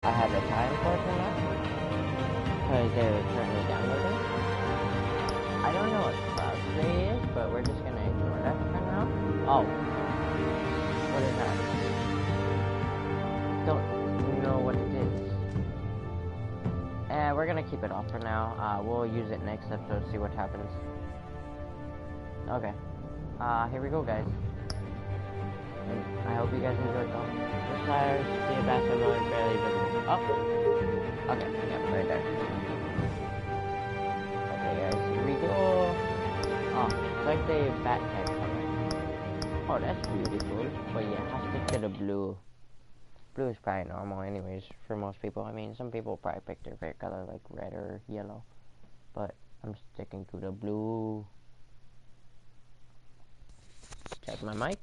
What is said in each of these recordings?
I have the time for it now because they're currently downloading. I don't know what class today is, but we're just gonna ignore that for now. Oh, what is that? Don't know what it is. We're gonna keep it off for now. We'll use it next episode, see what happens. Okay. Here we go, guys. And I hope you guys enjoyed them. The tires, the bastard mode, barely visible. Oh! Okay, yep, right there. Okay, guys, here we go. Oh, it's like the bat tag color. Oh, that's beautiful. But yeah, I'll stick to the blue. Blue is probably normal anyways for most people. I mean, some people probably pick their favorite color like red or yellow. But I'm sticking to the blue. Check my mic.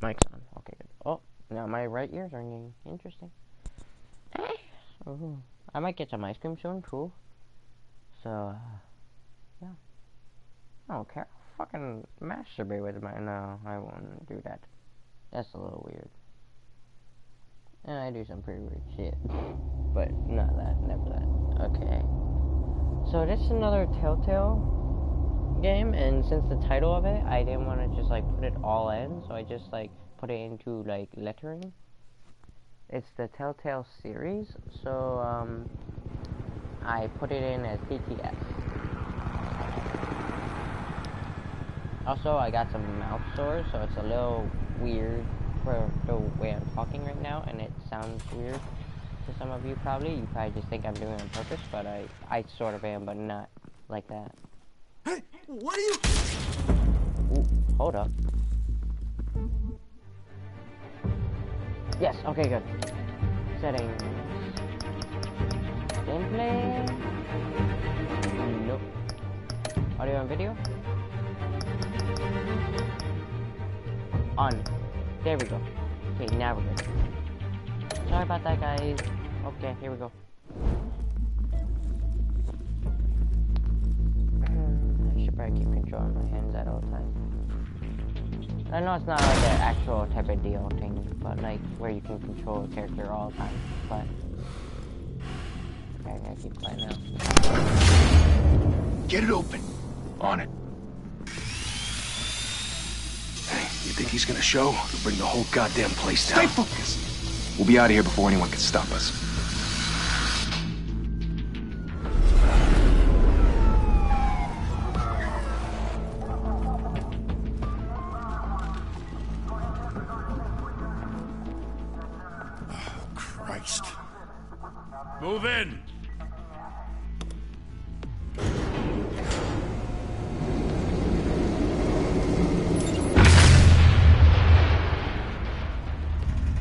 Mic's on. Okay, good. Oh, now my right ear's ringing. Interesting. Ooh. I might get some ice cream soon, too. So, yeah. I don't care. I'll fucking masturbate with my... No, I won't do that. That's a little weird. And I do some pretty weird shit. But not that. Never that. Okay. So, this is another Telltale game, and since the title of it, I didn't want to just like put it all in, so I just like put it into like lettering. It's the Telltale series, so I put it in as TTS. Also, I got some mouth sores, so it's a little weird for the way I'm talking right now, and it sounds weird to some of you probably. You probably just think I'm doing it on purpose, but I sort of am, but not like that. Hey, what are you? Ooh, hold up. Yes, okay, good. Settings. Gameplay. Nope. Audio and video. On. There we go. Okay, now we're good. Sorry about that, guys. Okay, here we go. I should probably keep controlling my hands at all times. I know it's not like an actual type of deal thing, but like where you can control a character all the time. But okay, I gotta keep quiet now. Get it open. On it. Hey, you think he's gonna show? He'll bring the whole goddamn place down. Stay focused. We'll be out of here before anyone can stop us. Move in!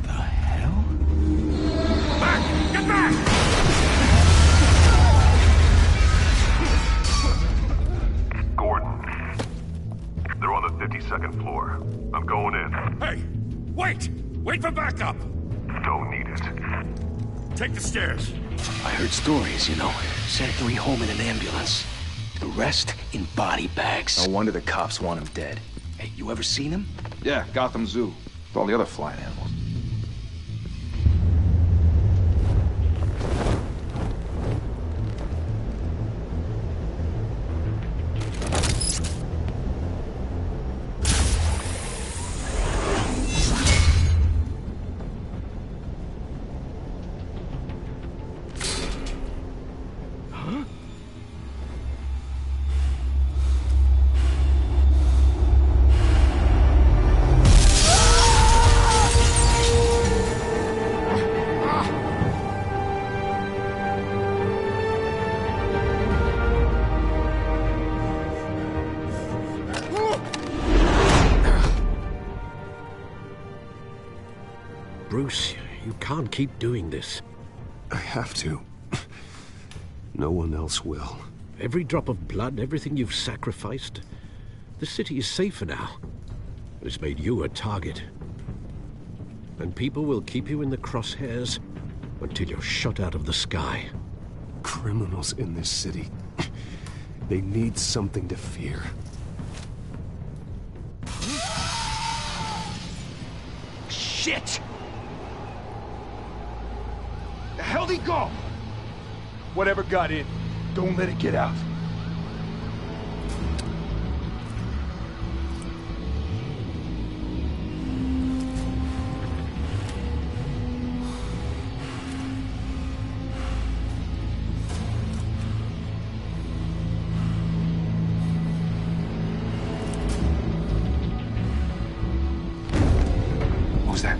The hell? Back! Get back! Gordon. They're on the 52nd floor. I'm going in. Hey! Wait! Wait for backup! Don't need it. Take the stairs. I heard stories, you know. Sent 3 home in an ambulance. The rest in body bags. No wonder the cops want him dead. Hey, you ever seen him? Yeah, Gotham Zoo. With all the other flying animals. Bruce, you can't keep doing this. I have to. No one else will. Every drop of blood, everything you've sacrificed. The city is safer now. It's made you a target. And people will keep you in the crosshairs until you're shot out of the sky. Criminals in this city. They need something to fear. Shit! hell'd he go? Whatever got in, don't let it get out. What was that?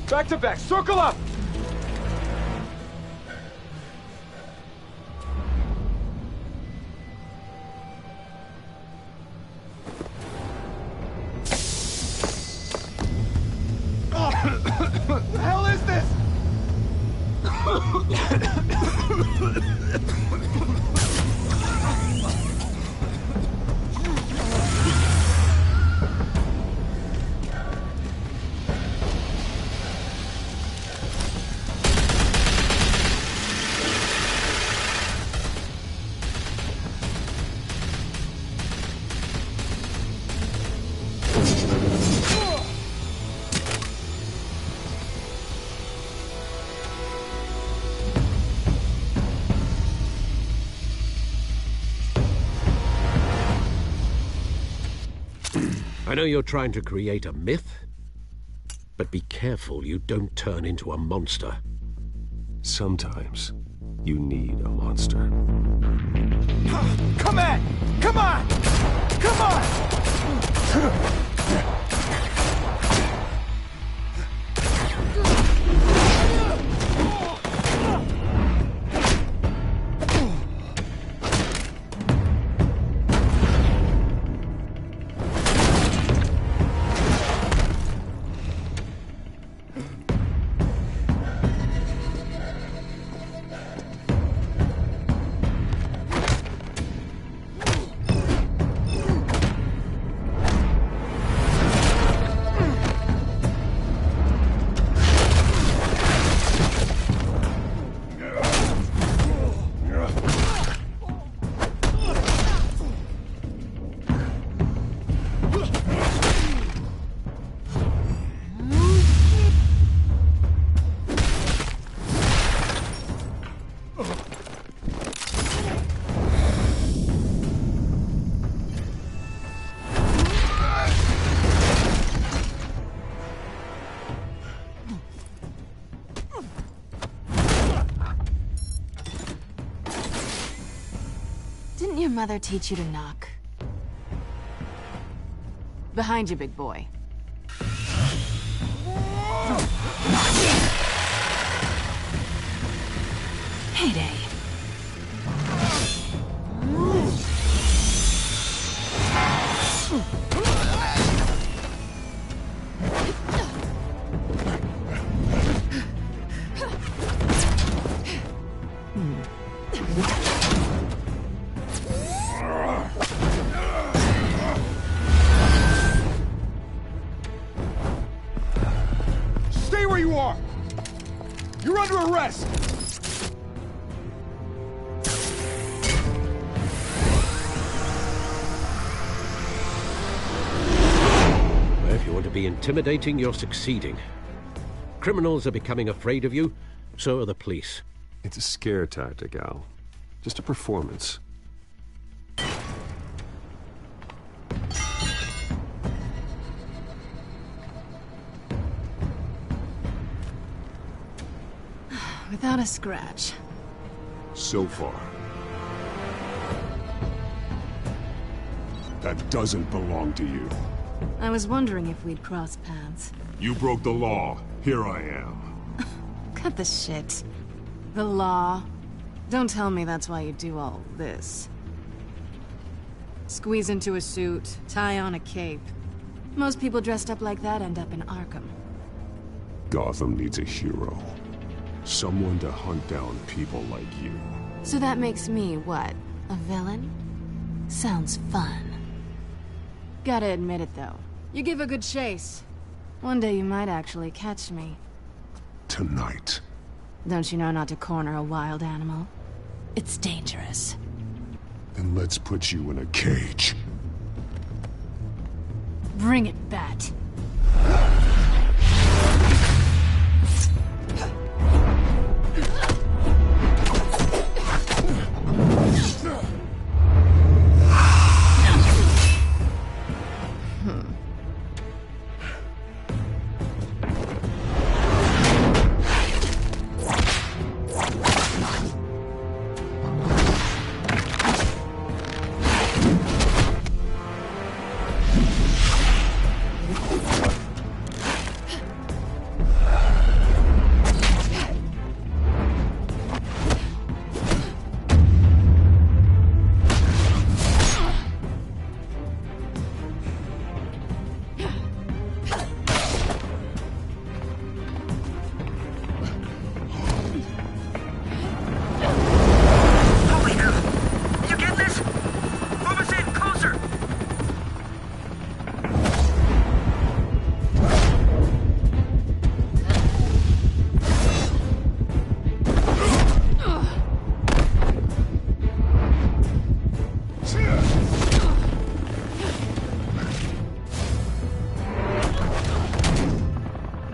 Back to back, circle up! What the hell is this? I know you're trying to create a myth, but be careful you don't turn into a monster. Sometimes you need a monster. Come on! Come on! Come on! Didn't your mother teach you to knock? Behind you, big boy. Heyday. Stay where you are! You're under arrest! If you want to be intimidating, you're succeeding. Criminals are becoming afraid of you, so are the police. It's a scare tactic, Al. Just a performance. Without a scratch. So far. That doesn't belong to you. I was wondering if we'd cross paths. You broke the law. Here I am. Cut the shit. The law. Don't tell me that's why you do all this. Squeeze into a suit, tie on a cape. Most people dressed up like that end up in Arkham. Gotham needs a hero. Someone to hunt down people like you. So that makes me, what, a villain? Sounds fun. Gotta admit it, though. You give a good chase. One day you might actually catch me. Tonight. Don't you know not to corner a wild animal? It's dangerous. Then let's put you in a cage. Bring it, Bat.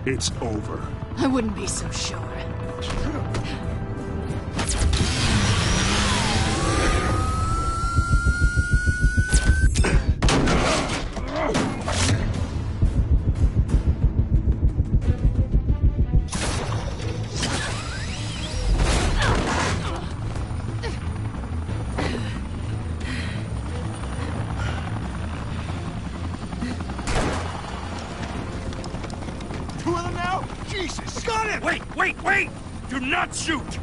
It's over. I wouldn't be so sure. Two of them now? Jesus! Got it! Wait! Do not shoot!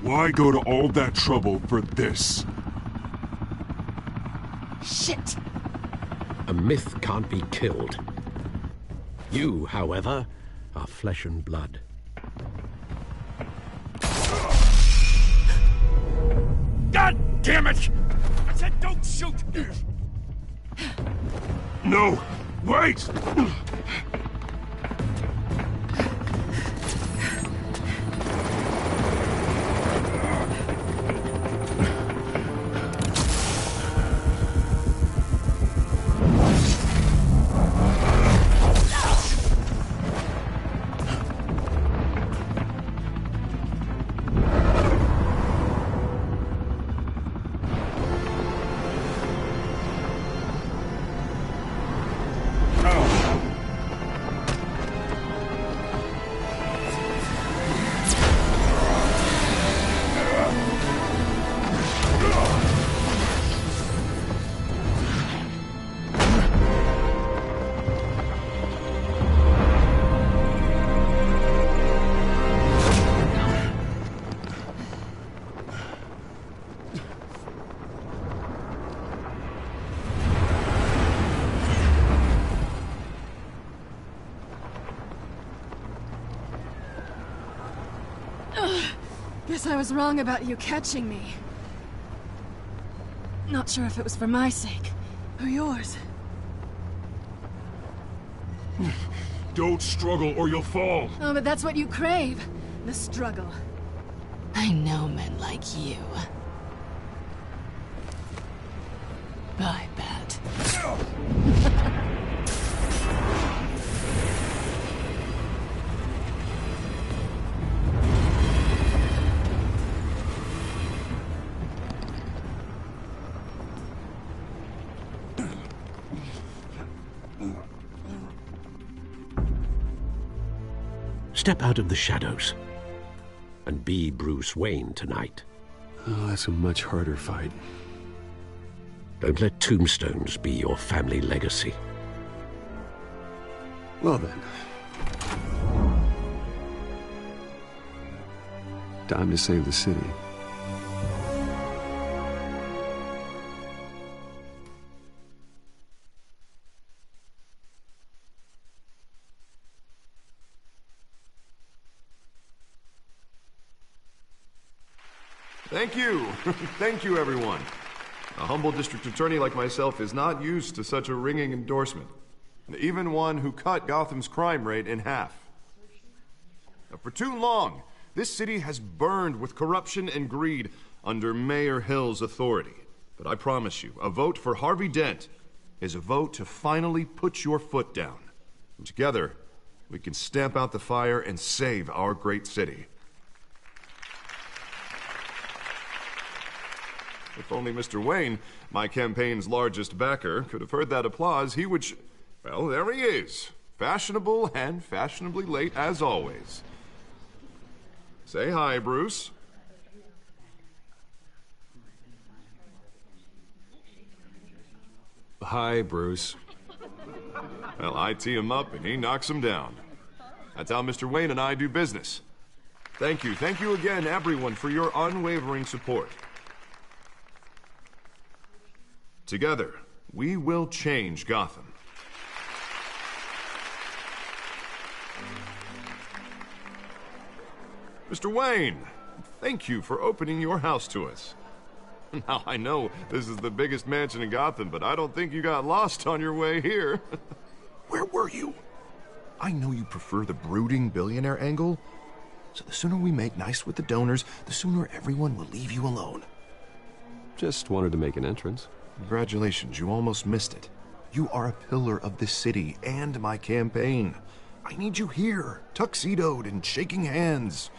Why go to all that trouble for this? Shit! A myth can't be killed. You, however, are flesh and blood. God damn it! I said don't shoot! No! Wait! Guess I was wrong about you catching me. Not sure if it was for my sake, or yours. Don't struggle or you'll fall. Oh, but that's what you crave. The struggle. I know men like you. Bye, Bat. Step out of the shadows and be Bruce Wayne tonight. Oh, that's a much harder fight. Don't let tombstones be your family legacy. Well then. Time to save the city. Thank you. Thank you, everyone. A humble district attorney like myself is not used to such a ringing endorsement. Even one who cut Gotham's crime rate in half. For too long, this city has burned with corruption and greed under Mayor Hill's authority. But I promise you, a vote for Harvey Dent is a vote to finally put your foot down. And together, we can stamp out the fire and save our great city. If only Mr. Wayne, my campaign's largest backer, could have heard that applause, he would well, there he is. Fashionable and fashionably late as always. Say hi, Bruce. Hi, Bruce. Well, I tee him up and he knocks him down. That's how Mr. Wayne and I do business. Thank you again, everyone, for your unwavering support. Together, we will change Gotham. Mr. Wayne, thank you for opening your house to us. Now, I know this is the biggest mansion in Gotham, but I don't think you got lost on your way here. Where were you? I know you prefer the brooding billionaire angle, so the sooner we make nice with the donors, the sooner everyone will leave you alone. Just wanted to make an entrance. Congratulations, you almost missed it. You are a pillar of this city and my campaign. I need you here, tuxedoed and shaking hands.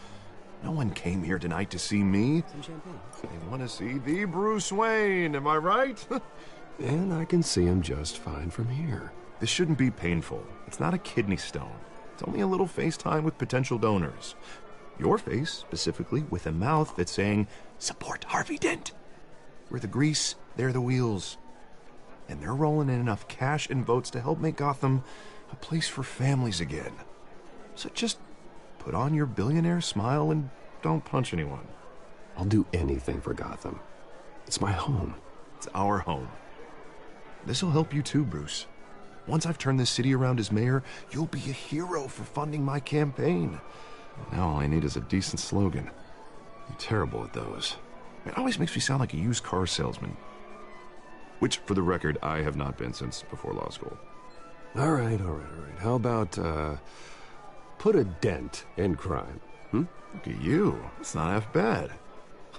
No one came here tonight to see me. Some champagne. They want to see the Bruce Wayne, am I right? And I can see him just fine from here. This shouldn't be painful. It's not a kidney stone. It's only a little FaceTime with potential donors. Your face, specifically, with a mouth that's saying, support Harvey Dent. We're the grease, they're the wheels. And they're rolling in enough cash and votes to help make Gotham a place for families again. So just put on your billionaire smile and don't punch anyone. I'll do anything for Gotham. It's my home. It's our home. This'll help you too, Bruce. Once I've turned this city around as mayor, you'll be a hero for funding my campaign. Now all I need is a decent slogan. I'm terrible at those. It always makes me sound like a used car salesman. Which, for the record, I have not been since before law school. All right. How about, put a dent in crime, Look at you. It's not half bad.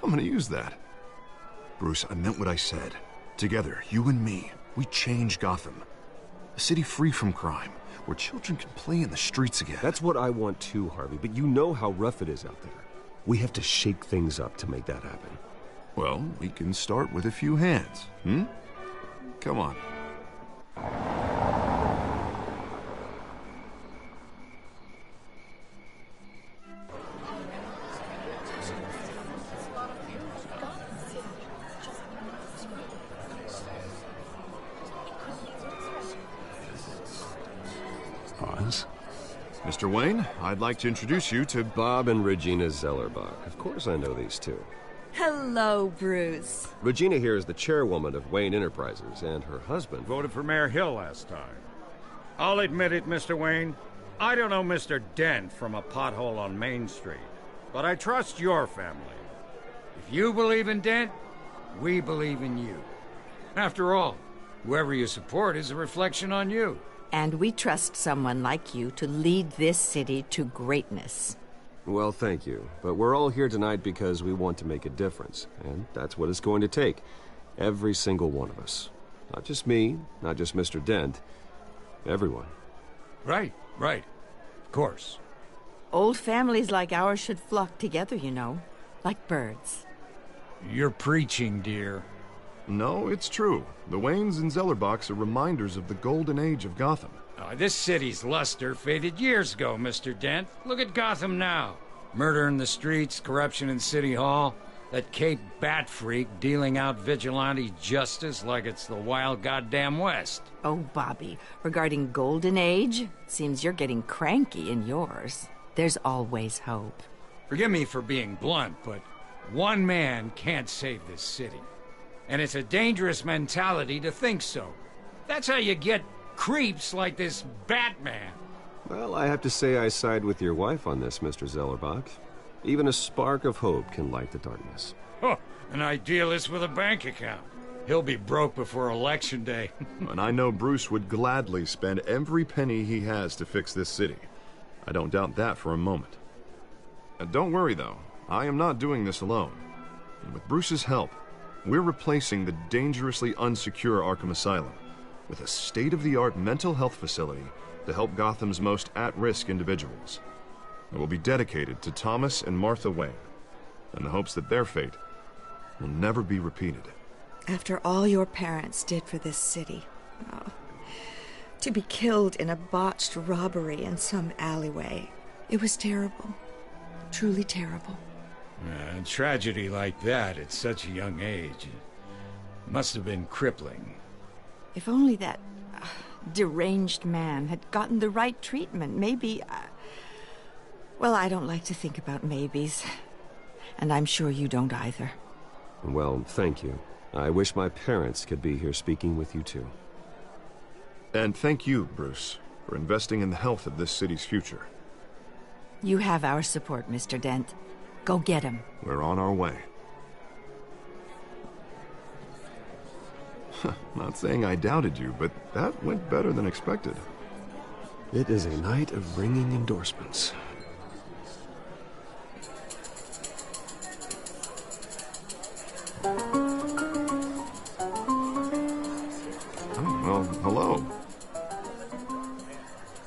I'm gonna use that. Bruce, I meant what I said. Together, you and me, we change Gotham. A city free from crime, where children can play in the streets again. That's what I want too, Harvey, but you know how rough it is out there. We have to shake things up to make that happen. Well, we can start with a few hands, Come on. Pause. Mr. Wayne, I'd like to introduce you to Bob and Regina Zellerbach. Of course I know these two. Hello, Bruce. Regina here is the chairwoman of Wayne Enterprises, and her husband Voted for Mayor Hill last time. I'll admit it, Mr. Wayne. I don't know Mr. Dent from a pothole on Main Street, but I trust your family. If you believe in Dent, we believe in you. After all, whoever you support is a reflection on you. And we trust someone like you to lead this city to greatness. Well, thank you. But we're all here tonight because we want to make a difference. And that's what it's going to take. Every single one of us. Not just me, not just Mr. Dent. Everyone. Right. Of course. Old families like ours should flock together, you know. Like birds. You're preaching, dear. No, it's true. The Waynes and Zellerbachs are reminders of the golden age of Gotham. This city's luster faded years ago, Mr. Dent. Look at Gotham now. Murder in the streets, corruption in City Hall, that Cape Bat freak dealing out vigilante justice like it's the wild goddamn West. Oh, Bobby, regarding Golden Age, seems you're getting cranky in yours. There's always hope. Forgive me for being blunt, but one man can't save this city. And it's a dangerous mentality to think so. That's how you get creeps like this Batman. Well, I have to say I side with your wife on this, Mr. Zellerbach. Even a spark of hope can light the darkness. Huh, an idealist with a bank account. He'll be broke before Election Day. And I know Bruce would gladly spend every penny he has to fix this city. I don't doubt that for a moment. And don't worry, though. I am not doing this alone. And with Bruce's help, we're replacing the dangerously unsecure Arkham Asylum with a state-of-the-art mental health facility to help Gotham's most at-risk individuals. It will be dedicated to Thomas and Martha Wayne, in the hopes that their fate will never be repeated. After all your parents did for this city, oh, to be killed in a botched robbery in some alleyway, it was terrible. Truly terrible. A tragedy like that at such a young age must have been crippling. If only that deranged man had gotten the right treatment, maybe... Well, I don't like to think about maybes. And I'm sure you don't either. Well, thank you. I wish my parents could be here speaking with you too. And thank you, Bruce, for investing in the health of this city's future. You have our support, Mr. Dent. Go get him. We're on our way. Not saying I doubted you, but that went better than expected. It is a night of ringing endorsements. Well, hello.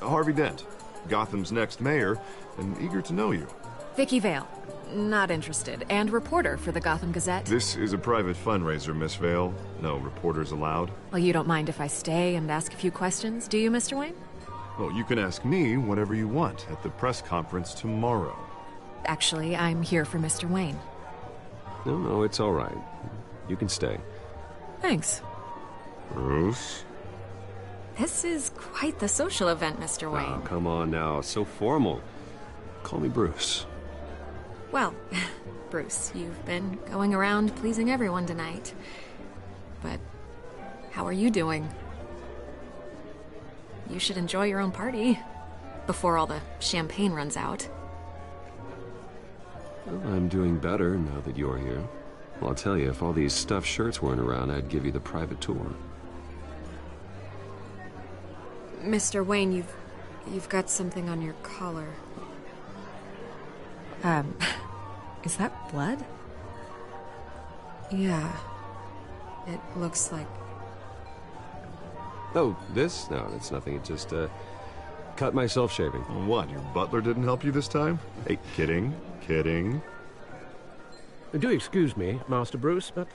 Harvey Dent, Gotham's next mayor, and eager to know you. Vicky Vale. Not interested. And reporter for the Gotham Gazette. This is a private fundraiser, Miss Vale. No reporters allowed. Well, you don't mind if I stay and ask a few questions, do you, Mr. Wayne? Well, you can ask me whatever you want at the press conference tomorrow. Actually, I'm here for Mr. Wayne. No, it's all right. You can stay. Thanks. Bruce? This is quite the social event, Mr. Wayne. Oh, come on now. So formal. Call me Bruce. Well, Bruce, you've been going around pleasing everyone tonight. But how are you doing? You should enjoy your own party before all the champagne runs out. Well, I'm doing better now that you're here. Well, I'll tell you, if all these stuffed shirts weren't around, I'd give you the private tour. Mr. Wayne, you've got something on your collar. Is that blood? Yeah. It looks like... Oh, this? No, it's nothing. It just, cut myself shaving. What, your butler didn't help you this time? Hey, kidding. Do excuse me, Master Bruce, but,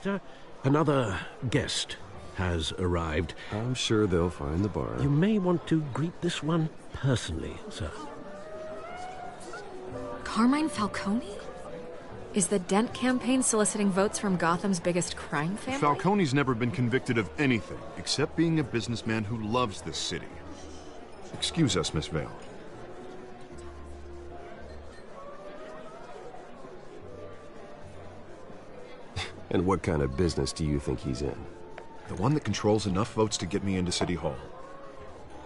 another guest has arrived. I'm sure they'll find the bar. You may want to greet this one personally, sir. Carmine Falcone? Is the Dent campaign soliciting votes from Gotham's biggest crime family? Falcone's never been convicted of anything except being a businessman who loves this city. Excuse us, Miss Vale. And what kind of business do you think he's in? The one that controls enough votes to get me into City Hall.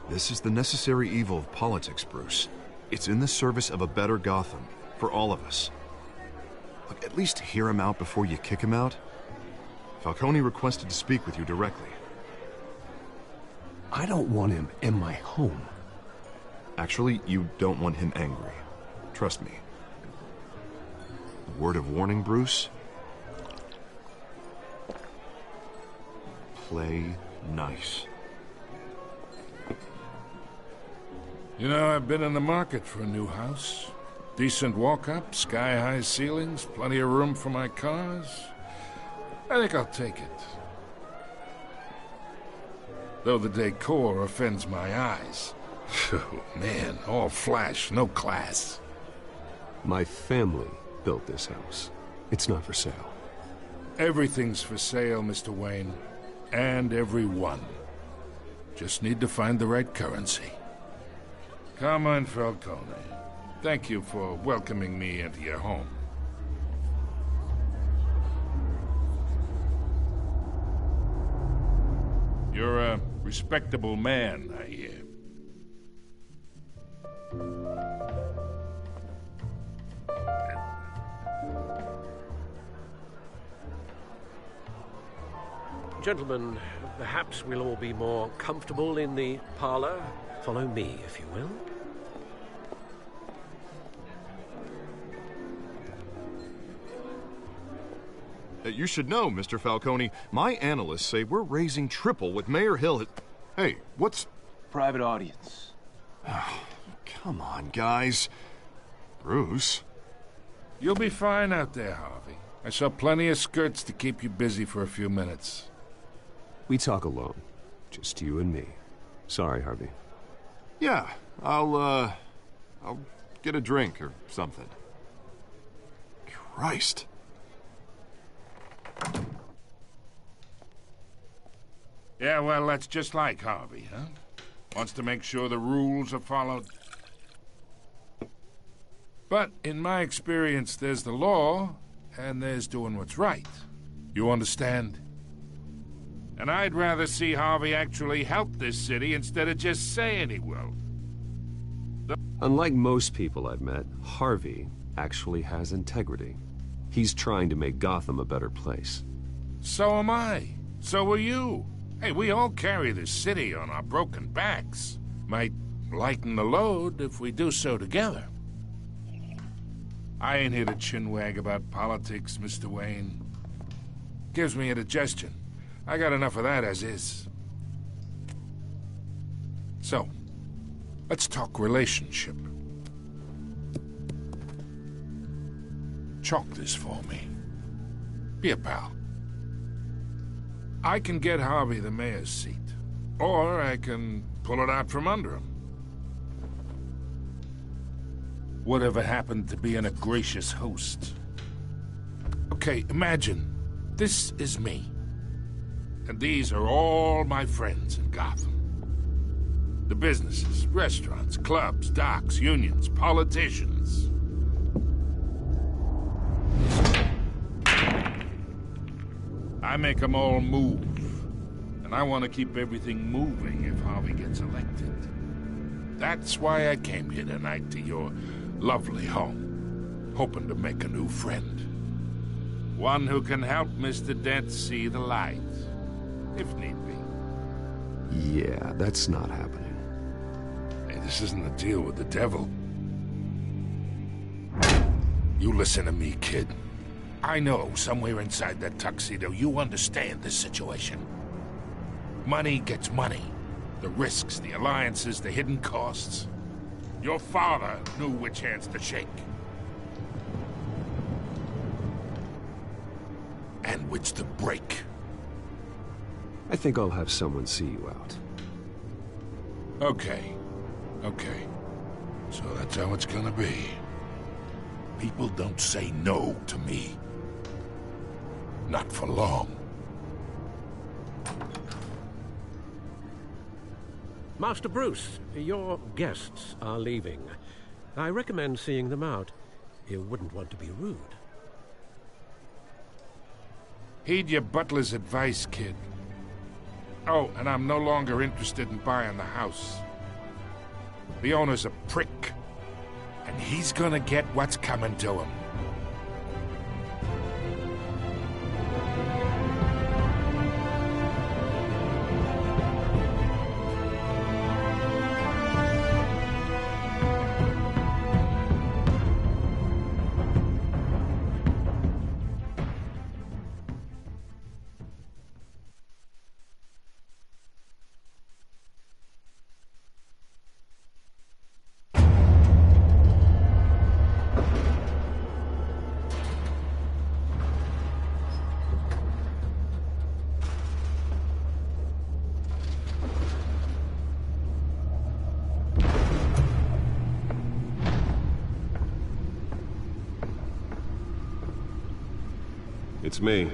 This is the necessary evil of politics, Bruce. It's in the service of a better Gotham, for all of us. Look, at least hear him out before you kick him out. Falcone requested to speak with you directly. I don't want him in my home. Actually, you don't want him angry. Trust me. Word of warning, Bruce? Play nice. You know, I've been in the market for a new house. Decent walk-up, sky-high ceilings, plenty of room for my cars. I think I'll take it. Though the decor offends my eyes. Oh, man, all flash, no class. My family built this house. It's not for sale. Everything's for sale, Mr. Wayne. And everyone. Just need to find the right currency. Come on, Falcone. Thank you for welcoming me into your home. You're a respectable man, I hear. Gentlemen, perhaps we'll all be more comfortable in the parlor. Follow me, if you will. You should know, Mr. Falcone, my analysts say we're raising triple what Mayor Hill had... Hey, what's... Private audience. Come on, guys. Bruce? You'll be fine out there, Harvey. I saw plenty of skirts to keep you busy for a few minutes. We talk alone. Just you and me. Sorry, Harvey. Yeah, I'll get a drink or something. Christ. Yeah, well, that's just like Harvey, huh? Wants to make sure the rules are followed. But in my experience, there's the law, and there's doing what's right. You understand? And I'd rather see Harvey actually help this city instead of just saying he will. Unlike most people I've met, Harvey actually has integrity. He's trying to make Gotham a better place. So am I. So are you. Hey, we all carry this city on our broken backs. Might lighten the load if we do so together. I ain't here to chinwag about politics, Mr. Wayne. Gives me indigestion. I got enough of that as is. So, let's talk relationship. Chalk this for me. Be a pal. I can get Harvey the mayor's seat, or I can pull it out from under him. Whatever happened to being a gracious host? Okay, imagine, this is me. And these are all my friends in Gotham. The businesses, restaurants, clubs, docks, unions, politicians. I make them all move. And I want to keep everything moving if Harvey gets elected. That's why I came here tonight to your lovely home, hoping to make a new friend. One who can help Mr. Dent see the light, if need be. Yeah, that's not happening. Hey, this isn't a deal with the devil. You listen to me, kid. I know somewhere inside that tuxedo you understand this situation. Money gets money. The risks, the alliances, the hidden costs. Your father knew which hands to shake. And which to break. I think I'll have someone see you out. Okay. So that's how it's gonna be. People don't say no to me. Not for long. Master Bruce, your guests are leaving. I recommend seeing them out. You wouldn't want to be rude. Heed your butler's advice, kid. Oh, and I'm no longer interested in buying the house. The owner's a prick. And he's gonna get what's coming to him. Beats me.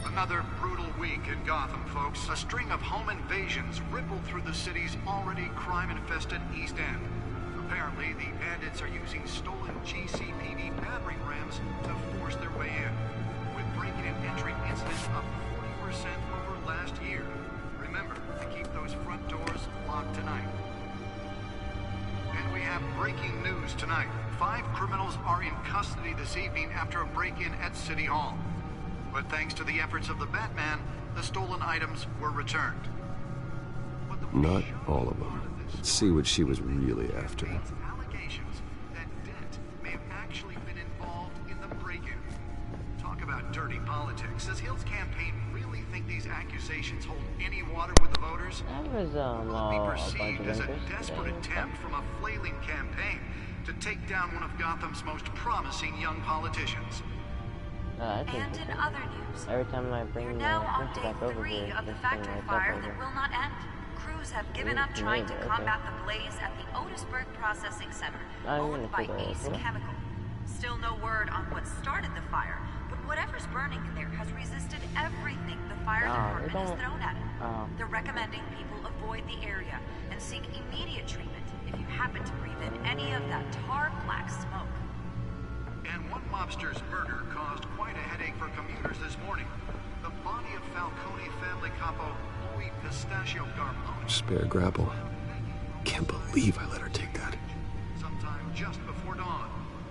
Another brutal week in Gotham, folks. A string of home invasions rippled through the city's already crime-infested East End. Apparently, the bandits are using stolen GCPD battering rams to force their way in, with breaking and entering incidents up 40% over last year. Remember to keep those front doors locked tonight. And we have breaking news tonight. 5 criminals are in custody this evening after a break-in at City Hall. But thanks to the efforts of the Batman, the stolen items were returned. Not all of them. Let's see what she was really after. Allegations that Dent may have actually been involved in the break-in. Talk about dirty politics. Does Hill's campaign really think these accusations hold any water with the voters? That was Will it be perceived as a desperate attempt from a flailing campaign to take down one of Gotham's most promising young politicians? And in other news, every time I bring we're now on Prince day back over 3 here, of the this factory thing lights fire up that over. will not end. Crews have given up trying to combat the blaze at the Otisburg Processing Center, owned by Ace Chemical. Still no word on what started the fire, but whatever's burning in there has resisted everything the fire department has thrown at it. They're recommending people avoid the area and seek immediate treatment if you happen to breathe in any of that tar black smoke. And one mobster's murder caused quite a headache for commuters this morning. The body of Falcone family capo Louis Pistachio Garbone. Spare grapple. Can't believe I let her take that. Sometime just before dawn,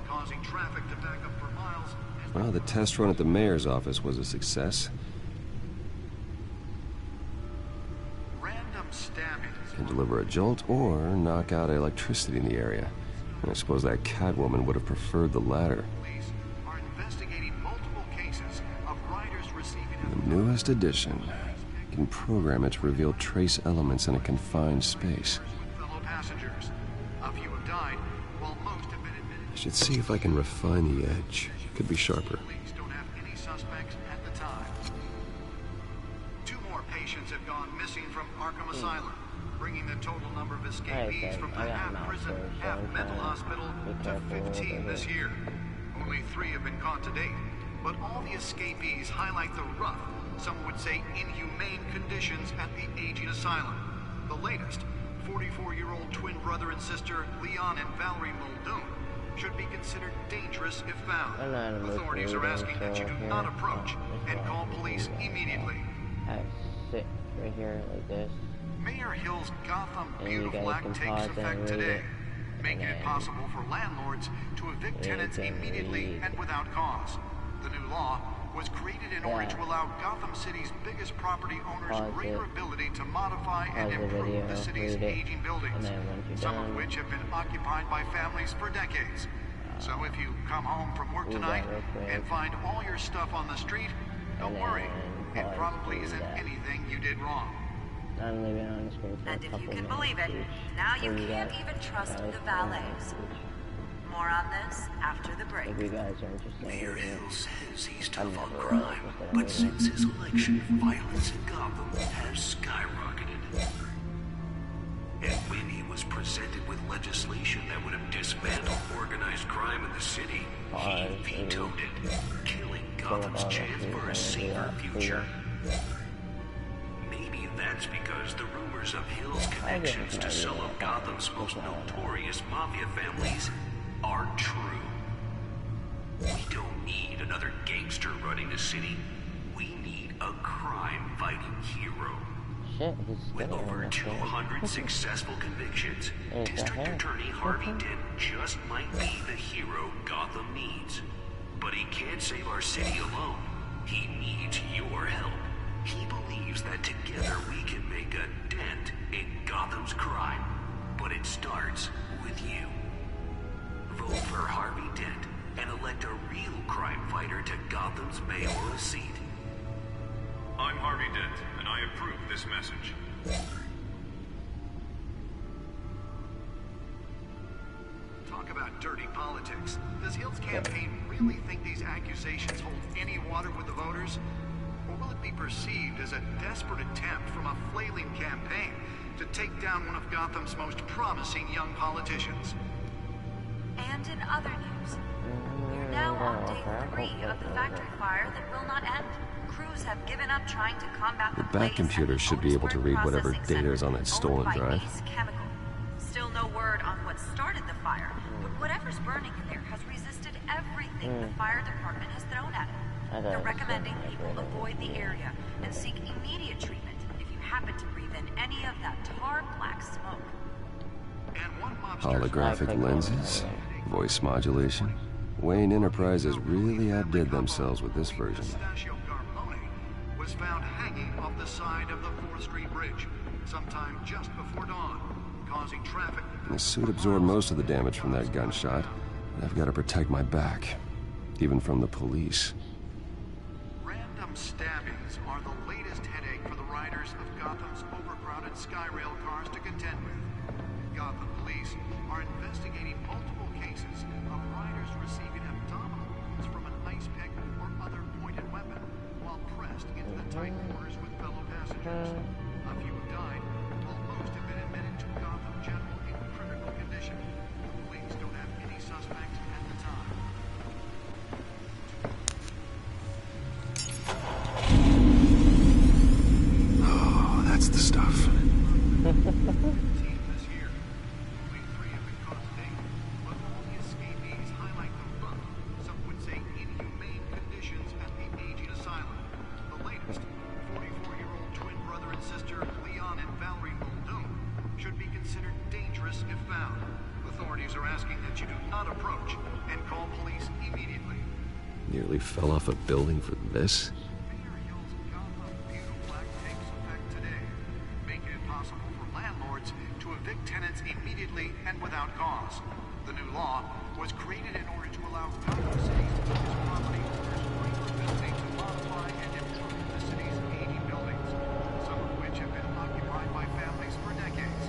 causing traffic to back up for miles. Well, the test run at the mayor's office was a success. Random stabbings. Can deliver a jolt or knock out electricity in the area. And I suppose that Catwoman would have preferred the latter. Police are investigating multiple cases of riders receiving The newest addition. You can program it to reveal trace elements in a confined space. fellow passengers. A few have died, while most have been admitted. I should see if I can refine the edge. Could be sharper. Police don't have any suspects at the time. 2 more patients have gone missing from Arkham Asylum, bringing the total number of escapees from the half-prison, half-mental hospital to 15 this year. Only 3 have been caught to date, but all the escapees highlight the rough, some would say inhumane conditions at the aging asylum. The latest, 44-year-old twin brother and sister Leon and Valerie Muldoon, should be considered dangerous if found. Authorities are asking that you do not approach and call police immediately. I sit right here like this. Mayor Hill's Gotham Beautiful Act takes effect today, making it possible for landlords to evict tenants immediately and without cause. The new law was created in order to allow Gotham City's biggest property owners greater ability to modify and improve the city's aging buildings, some of which have been occupied by families for decades. So if you come home from work tonight and find all your stuff on the street, don't worry. It probably isn't anything you did wrong. I'm leaving on the screen for And a if couple you can minutes believe it, each. now you So we can't got even trust the valets valets. More on this after the break. If you guys are interested, Mayor Hill says he's tough on crime, but since his election, violence in Gotham has skyrocketed. And when he was presented with legislation that would have dismantled organized crime in the city, he vetoed it, killing Gotham's chance for a safer future. Maybe that's because the rumors of Hill's connections to some of Gotham's most notorious mafia families are true. We don't need another gangster running the city. We need a crime-fighting hero. With over 200 successful convictions, District Attorney Harvey Dent just might be the hero Gotham needs. But he can't save our city alone. He needs your help. He believes that together we can make a dent in Gotham's crime. But it starts with you. Vote for Harvey Dent and elect a real crime fighter to Gotham's mayoral seat. this message. Talk about dirty politics. Does Hill's campaign really think these accusations hold any water with the voters? Or will it be perceived as a desperate attempt from a flailing campaign to take down one of Gotham's most promising young politicians? And in other news, we're now on day 3 of the factory fire that will not end. Crews have given up trying to combat The Bat computer should be able to read whatever data is on that stolen drive. Still no word on what started the fire, but whatever's burning in there has resisted everything the fire department has thrown at it. They're recommending people avoid the area and seek immediate treatment if you happen to breathe in any of that tar black smoke. Holographic lenses, voice modulation. Wayne Enterprises really outdid themselves with this version. Was found hanging off the side of the 4th Street Bridge sometime just before dawn, causing traffic. The suit absorbed most of the damage from that gunshot, but I've got to protect my back, even from the police. Random stabbings are the latest headache for the riders of Gotham's overcrowded Skyrail cars to contend with. Gotham police are investigating multiple cases of riders receiving abdominal wounds from an ice pick or other pointed weapon while pressed into the tight quarters with fellow passengers. A few have died, while most have been admitted to Gotham General in critical condition. The police don't have any suspects at the time. Oh, that's the stuff. Nearly fell off a building for this? Making it possible for landlords to evict tenants immediately and without cause. The new law was created in order to allow Gotham cities to purchase property with the ability to modify and improve the city's aging buildings, some of which have been occupied by families for decades.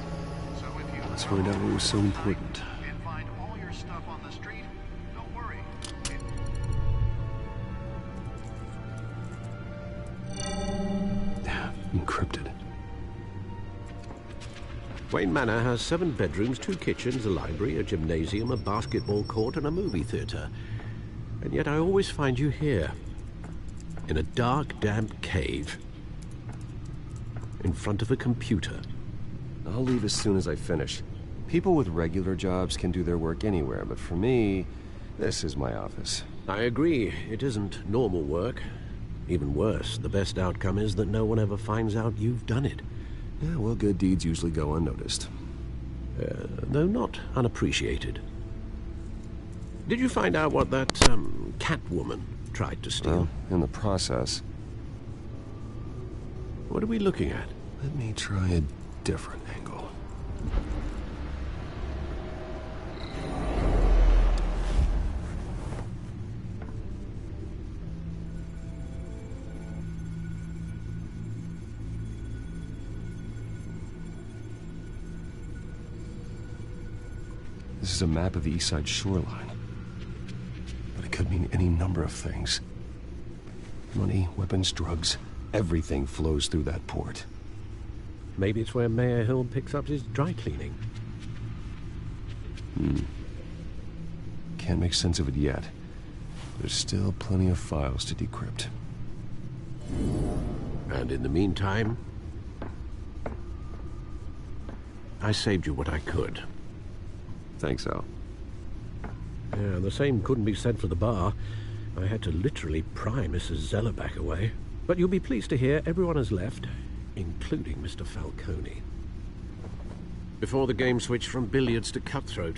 So if you Let's find out what was so important. and find all your stuff on the street, don't worry. Encrypted. Wayne Manor has 7 bedrooms, 2 kitchens, a library, a gymnasium, a basketball court, and a movie theater. And yet I always find you here, in a dark, damp cave, in front of a computer. I'll leave as soon as I finish. People with regular jobs can do their work anywhere, but for me, this is my office. I agree. It isn't normal work. Even worse, the best outcome is that no one ever finds out you've done it. Yeah, well, good deeds usually go unnoticed. Though not unappreciated. Did you find out what that, Catwoman tried to steal? Well, in the process. What are we looking at? Let me try a different angle. This is a map of the East Side shoreline. But it could mean any number of things. Money, weapons, drugs, everything flows through that port. Maybe it's where Mayor Hill picks up his dry cleaning. Can't make sense of it yet. There's still plenty of files to decrypt. And in the meantime, I saved you what I could. Thanks, Al. Yeah, the same couldn't be said for the bar. I had to literally pry Mrs. Zellerback away. But you'll be pleased to hear everyone has left, including Mr. Falcone. Before the game switched from billiards to cutthroat.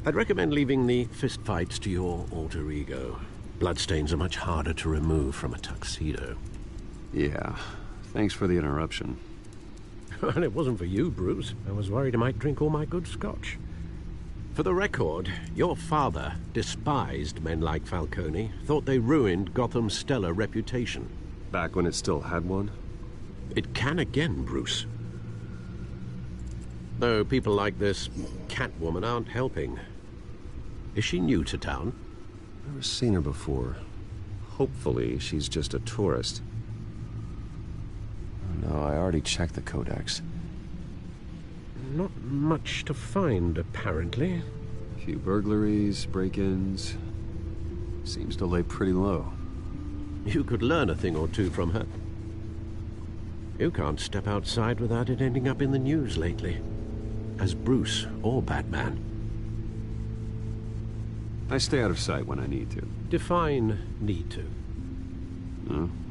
I'd recommend leaving the fistfights to your alter ego. Bloodstains are much harder to remove from a tuxedo. Yeah, thanks for the interruption. And it wasn't for you, Bruce. I was worried I might drink all my good scotch. For the record, your father despised men like Falcone, thought they ruined Gotham's stellar reputation. Back when it still had one? It can again, Bruce. Though people like this Catwoman aren't helping. Is she new to town? Never seen her before. Hopefully, she's just a tourist. No, I already checked the codex. Not much to find, apparently. A few burglaries, break-ins. Seems to lay pretty low. You could learn a thing or two from her. You can't step outside without it ending up in the news lately. As Bruce or Batman. I stay out of sight when I need to. Define need to.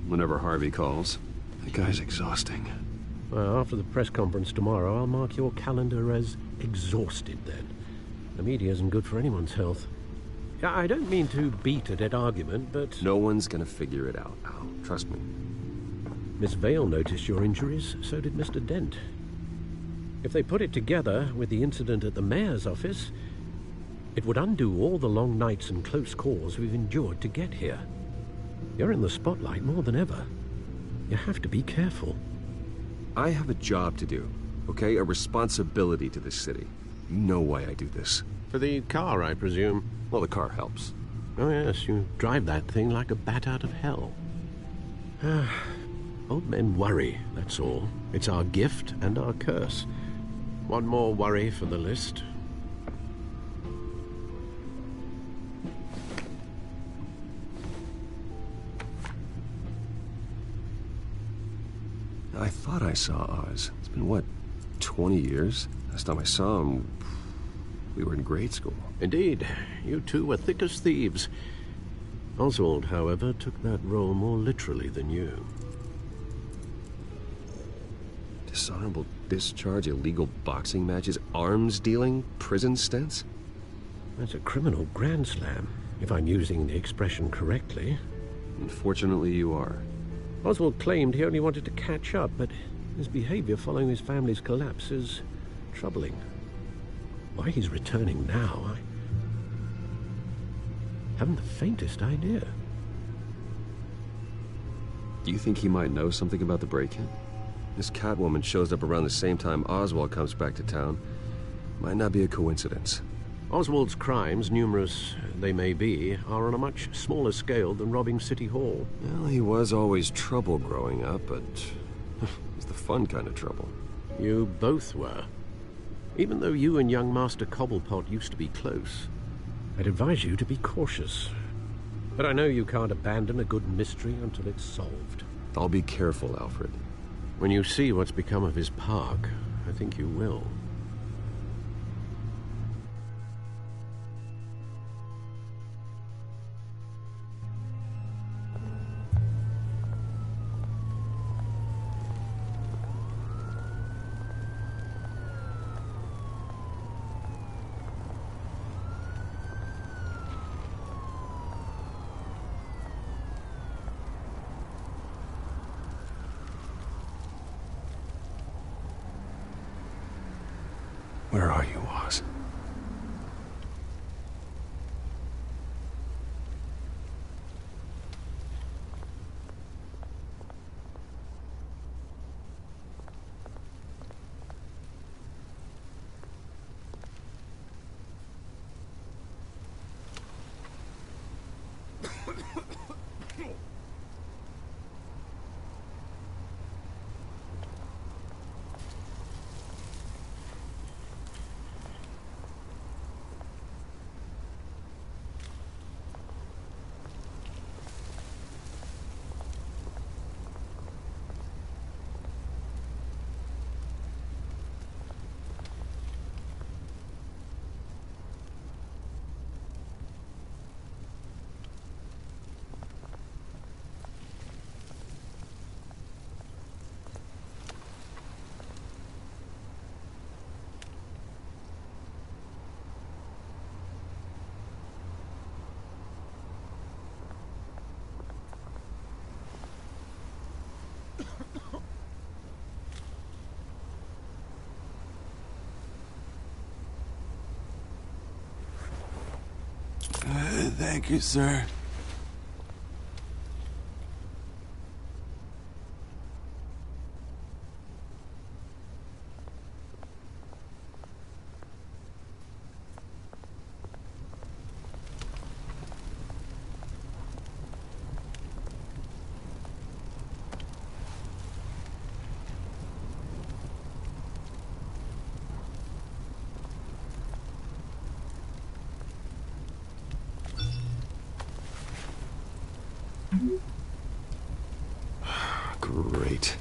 Whenever Harvey calls. That guy's exhausting. Well, after the press conference tomorrow, I'll mark your calendar as exhausted then. The media isn't good for anyone's health. I don't mean to beat a dead argument, but... No one's gonna figure it out, Al. Trust me. Miss Vale noticed your injuries, so did Mr. Dent. If they put it together with the incident at the mayor's office, it would undo all the long nights and close calls we've endured to get here. You're in the spotlight more than ever. You have to be careful. I have a job to do, okay? A responsibility to this city. You know why I do this. For the car, I presume? Well, the car helps. Oh yes, you drive that thing like a bat out of hell. Old men worry, that's all. It's our gift and our curse. One more worry for the list. I thought I saw Oz. It's been, what, 20 years? Last time I saw him, we were in grade school. Indeed. You two were thick as thieves. Oswald, however, took that role more literally than you. Dishonorable discharge, illegal boxing matches, arms dealing, prison stints? That's a criminal grand slam, if I'm using the expression correctly. Unfortunately, you are. Oswald claimed he only wanted to catch up, but his behavior following his family's collapse is troubling. Why he's returning now, I haven't the faintest idea. Do you think he might know something about the break-in? This Catwoman shows up around the same time Oswald comes back to town. Might not be a coincidence. Oswald's crimes, numerous they may be, are on a much smaller scale than robbing City Hall. Well, he was always trouble growing up, but it was the fun kind of trouble. You both were. Even though you and young Master Cobblepot used to be close, I'd advise you to be cautious. But I know you can't abandon a good mystery until it's solved. I'll be careful, Alfred. When you see what's become of his park, I think you will. Where are you, Oz? Thank you, sir. Great.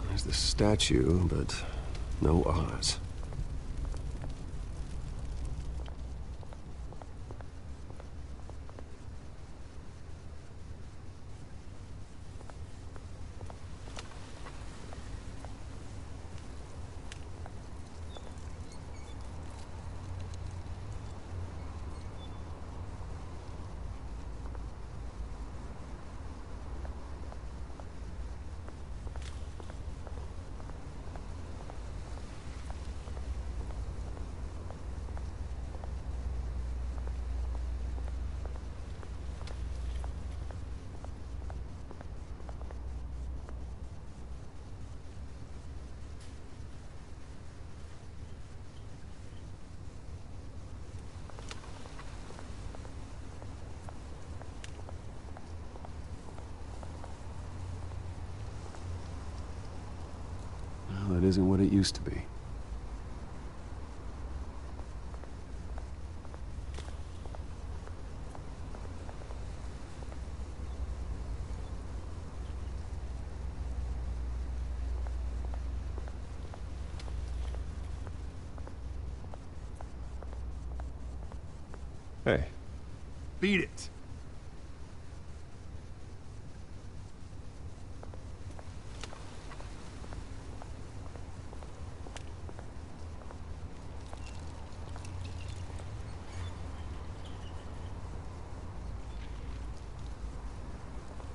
There's the statue, but no Oz. Well, that isn't what it used to be. Hey. Beat it.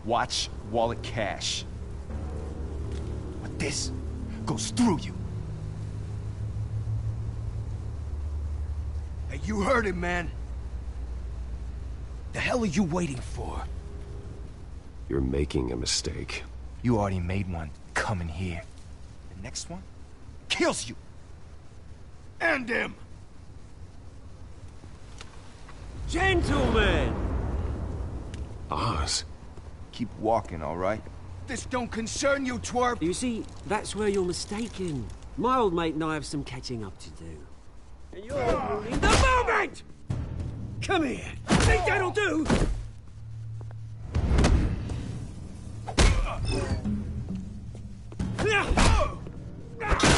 Watch wallet cash. But this goes through you. Hey, you heard it, man. The hell are you waiting for? You're making a mistake. You already made one coming here. The next one kills you. And him. Gentlemen! Oz. Keep walking, all right? This don't concern you, twerp! You see, that's where you're mistaken. My old mate and I have some catching up to do. And you're ruining the moment! Come here! Think that'll do?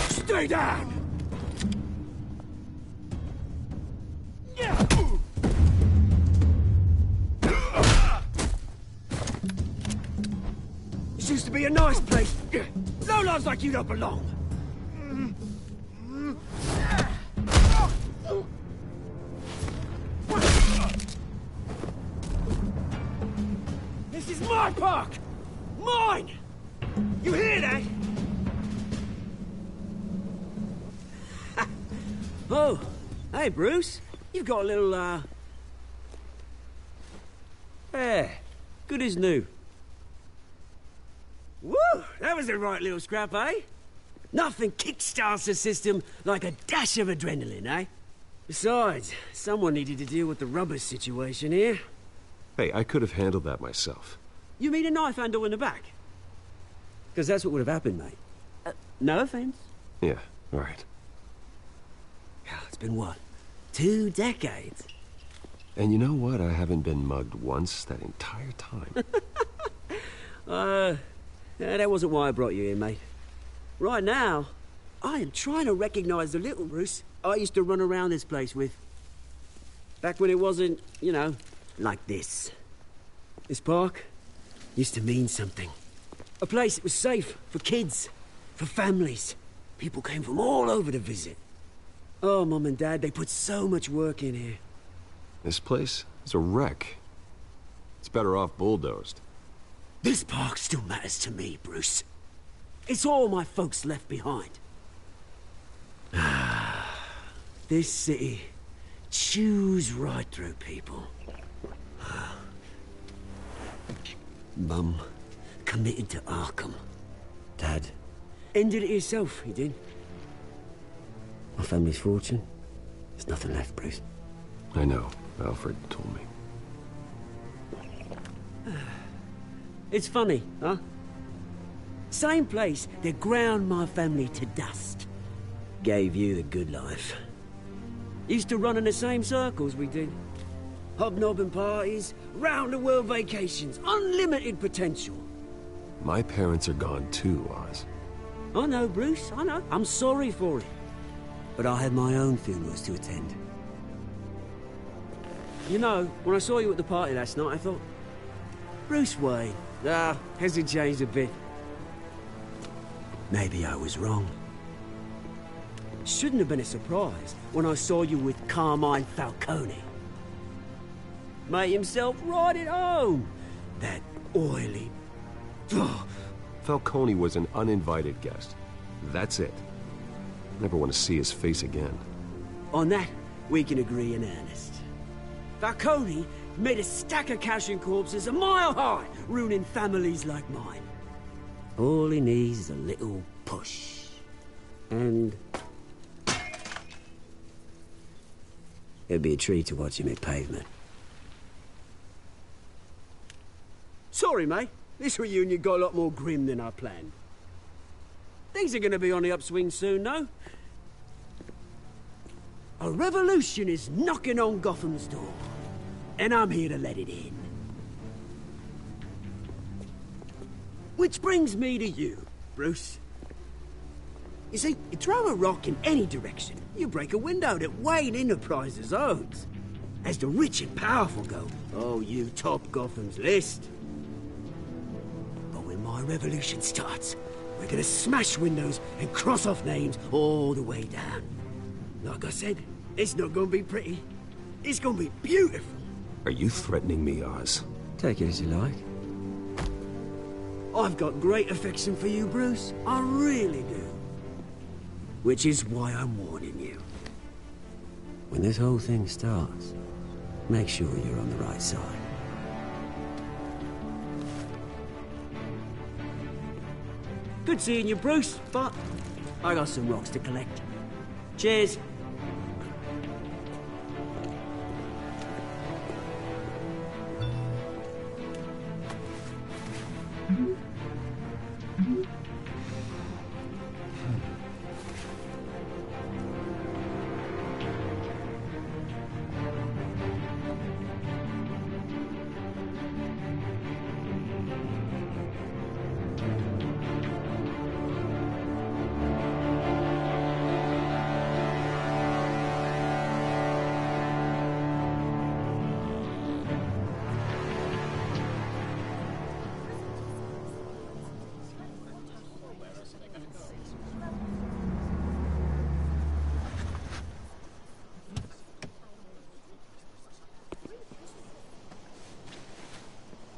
Stay down! This used to be a nice place. Lowlifes like you don't belong. This is my park! Mine! You hear that? Oh, hey, Bruce. You've got a little, Yeah, good as new. Woo! That was the right little scrap, eh? Nothing kickstarts the system like a dash of adrenaline, eh? Besides, someone needed to deal with the rubber situation here. Hey, I could have handled that myself. You mean a knife handle in the back? Because that's what would have happened, mate. No offense. Yeah, all right. It's been what? 2 decades? And you know what? I haven't been mugged once that entire time. That wasn't why I brought you here, mate. Right now, I am trying to recognize the little Bruce I used to run around this place with. Back when it wasn't, you know, like this. This park used to mean something. A place that was safe for kids, for families. People came from all over to visit. Oh, Mum and Dad, they put so much work in here. This place is a wreck. It's better off bulldozed. This park still matters to me, Bruce. It's all my folks left behind. This city chews right through people. Mum committed to Arkham. Dad ended it himself, he did. My family's fortune, there's nothing left, Bruce. I know. Alfred told me. It's funny, huh? Same place that ground my family to dust. Gave you the good life. Used to run in the same circles we did. Hobnobbing parties, round-the-world vacations, unlimited potential. My parents are gone too, Oz. I know, Bruce, I know. I'm sorry for it. But I had my own funerals to attend. You know, when I saw you at the party last night, I thought... Bruce Wayne. Has he changed a bit? Maybe I was wrong. Shouldn't have been a surprise when I saw you with Carmine Falcone. Made himself right at home. That oily... Falcone was an uninvited guest. That's it. Never want to see his face again. On that, we can agree in earnest. Falcone made a stack of cash and corpses a mile high, ruining families like mine. All he needs is a little push. And... it'd be a treat to watch him hit pavement. Sorry, mate. This reunion got a lot more grim than I planned. Things are gonna be on the upswing soon, no? A revolution is knocking on Gotham's door. And I'm here to let it in. Which brings me to you, Bruce. You see, you throw a rock in any direction, you break a window that Wayne Enterprises owns. As the rich and powerful go, oh, you top Gotham's list. But when my revolution starts, we're gonna smash windows and cross off names all the way down. Like I said, it's not gonna be pretty. It's gonna be beautiful. Are you threatening me, Oz? Take it as you like. I've got great affection for you, Bruce. I really do. Which is why I'm warning you. When this whole thing starts, make sure you're on the right side. Good seeing you, Bruce, but I got some rocks to collect. Cheers.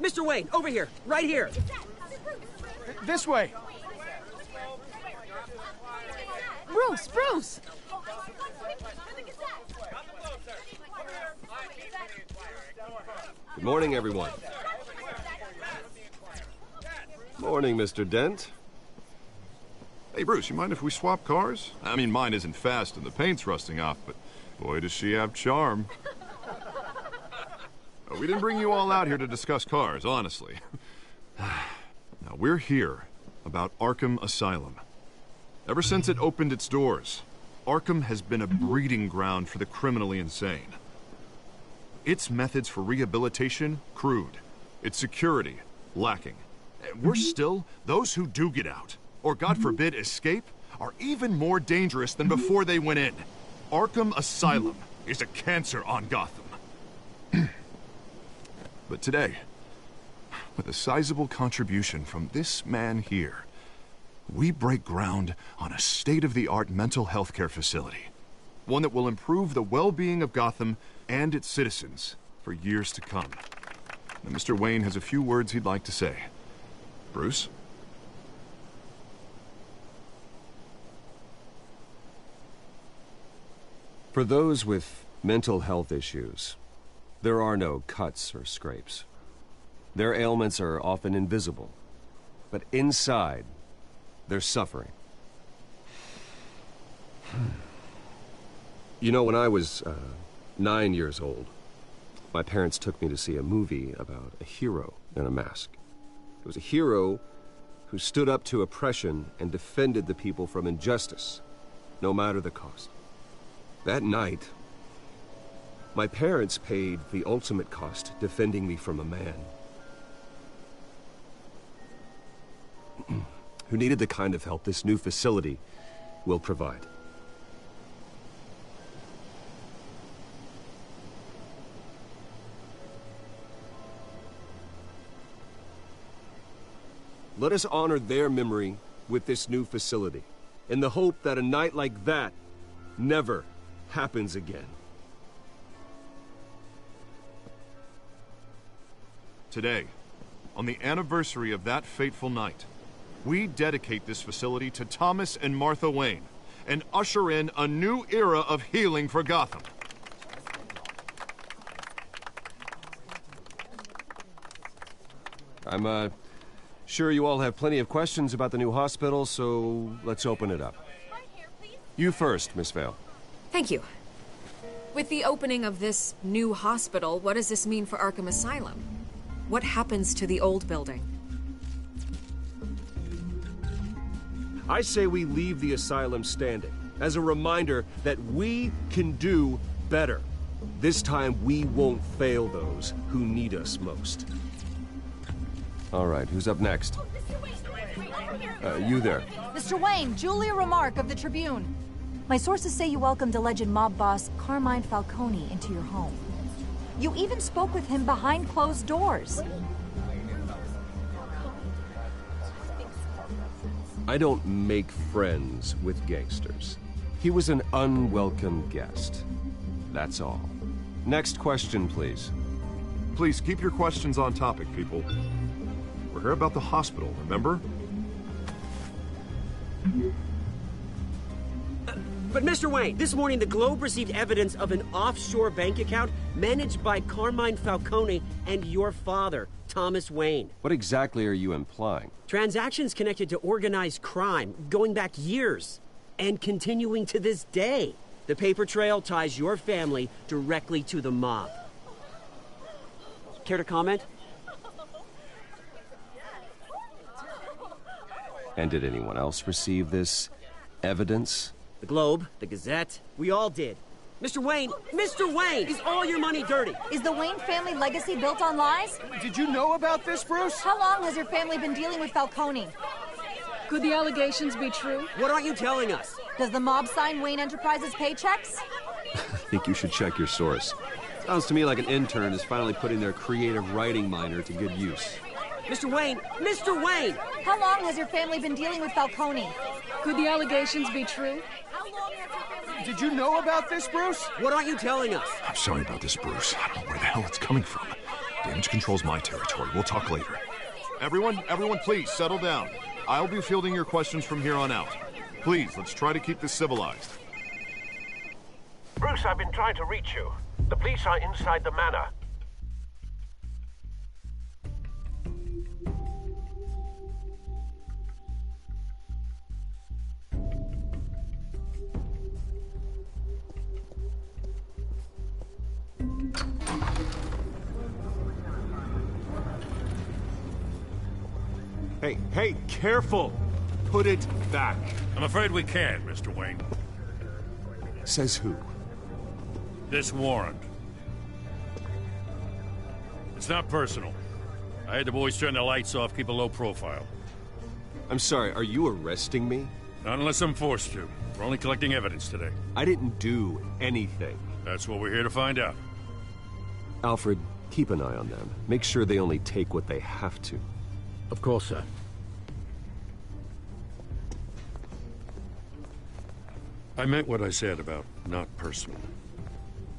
Mr. Wayne, over here, right here. This way. Bruce! Good morning, everyone. Morning, Mr. Dent. Hey, Bruce, you mind if we swap cars? I mean, mine isn't fast and the paint's rusting off, but boy, does she have charm. We didn't bring you all out here to discuss cars, honestly. Now, we're here about Arkham Asylum. Ever since it opened its doors, Arkham has been a breeding ground for the criminally insane. Its methods for rehabilitation, crude. Its security, lacking. Worse still, those who do get out, or God forbid escape, are even more dangerous than before they went in. Arkham Asylum is a cancer on Gotham. But today, with a sizable contribution from this man here, we break ground on a state-of-the-art mental health care facility. One that will improve the well-being of Gotham and its citizens for years to come. Now, Mr. Wayne has a few words he'd like to say. Bruce? For those with mental health issues, there are no cuts or scrapes. Their ailments are often invisible, but inside, they're suffering. You know, when I was 9 years old, my parents took me to see a movie about a hero in a mask. It was a hero who stood up to oppression and defended the people from injustice, no matter the cost. That night, my parents paid the ultimate cost defending me from a man who needed the kind of help this new facility will provide. Let us honor their memory with this new facility, in the hope that a night like that never happens again. Today, on the anniversary of that fateful night, we dedicate this facility to Thomas and Martha Wayne and usher in a new era of healing for Gotham. I'm sure you all have plenty of questions about the new hospital, so let's open it up. You first, Miss Vale. Thank you. With the opening of this new hospital, what does this mean for Arkham Asylum? What happens to the old building? I say we leave the asylum standing, as a reminder that we can do better. This time, we won't fail those who need us most. All right, who's up next? You there. Mr. Wayne, Julia Remark of the Tribune. My sources say you welcomed alleged mob boss Carmine Falcone into your home. You even spoke with him behind closed doors. I don't make friends with gangsters. He was an unwelcome guest. That's all. Next question, please. Please keep your questions on topic, people. We're here about the hospital, remember? But Mr. Wayne, this morning the Globe received evidence of an offshore bank account managed by Carmine Falcone and your father, Thomas Wayne. What exactly are you implying? Transactions connected to organized crime, going back years, and continuing to this day. The paper trail ties your family directly to the mob. Care to comment? And did anyone else receive this evidence? The Globe, the Gazette, we all did. Mr. Wayne, is all your money dirty? Is the Wayne family legacy built on lies? Did you know about this, Bruce? How long has your family been dealing with Falcone? Could the allegations be true? What aren't you telling us? Does the mob sign Wayne Enterprises paychecks? I think you should check your source. Sounds to me like an intern is finally putting their creative writing minor to good use. Mr. Wayne! How long has your family been dealing with Falcone? Could the allegations be true? Did you know about this, Bruce? What aren't you telling us? I'm sorry about this, Bruce. I don't know where the hell it's coming from. Damage control's my territory. We'll talk later. Everyone, please settle down. I'll be fielding your questions from here on out. Please, let's try to keep this civilized. Bruce, I've been trying to reach you. The police are inside the manor. Hey, careful! Put it back. I'm afraid we can't, Mr. Wayne. Says who? This warrant. It's not personal. I had the boys turn the lights off, keep a low profile. I'm sorry, are you arresting me? Not unless I'm forced to. We're only collecting evidence today. I didn't do anything. That's what we're here to find out. Alfred, keep an eye on them. Make sure they only take what they have to. Of course, sir. I meant what I said about not personal.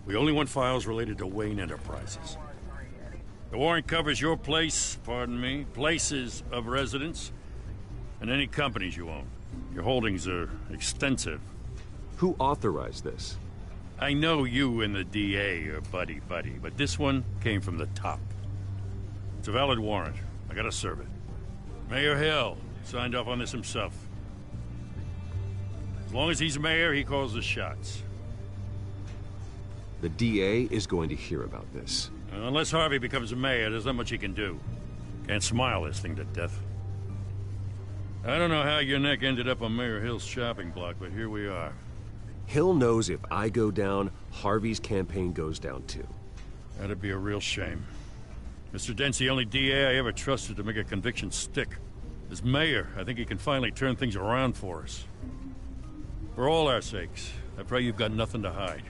We only want files related to Wayne Enterprises. The warrant covers your place, pardon me, places of residence, and any companies you own. Your holdings are extensive. Who authorized this? I know you and the DA are buddy-buddy, but this one came from the top. It's a valid warrant. I gotta serve it. Mayor Hill signed off on this himself. As long as he's mayor, he calls the shots. The DA is going to hear about this. Unless Harvey becomes mayor, there's not much he can do. Can't smile this thing to death. I don't know how your neck ended up on Mayor Hill's shopping block, but here we are. Hill knows if I go down, Harvey's campaign goes down too. That'd be a real shame. Mr. Dent's the only DA I ever trusted to make a conviction stick. As mayor, I think he can finally turn things around for us. For all our sakes, I pray you've got nothing to hide.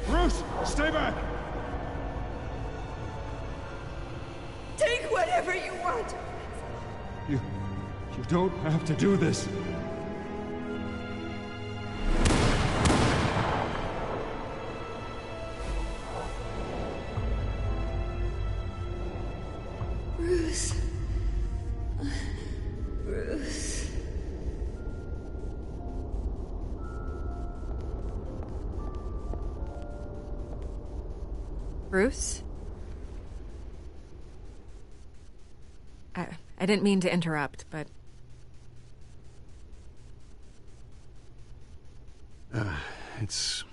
Bruce, stay back! Take whatever you want. You don't have to do this. Bruce. Bruce. Bruce? I didn't mean to interrupt, but... It's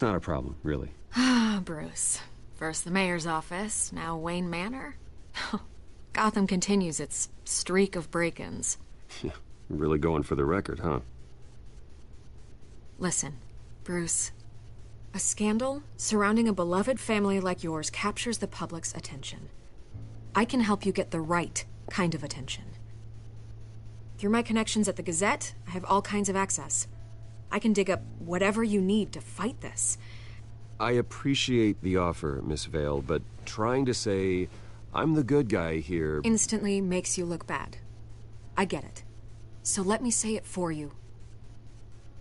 not a problem, really. Ah, Bruce. First the mayor's office, now Wayne Manor. Gotham continues its streak of break-ins. Yeah, really going for the record, huh? Listen, Bruce. A scandal surrounding a beloved family like yours captures the public's attention. I can help you get the right kind of attention. Through my connections at the Gazette, I have all kinds of access. I can dig up whatever you need to fight this. I appreciate the offer, Miss Vale, but trying to say I'm the good guy here instantly makes you look bad. I get it. So let me say it for you.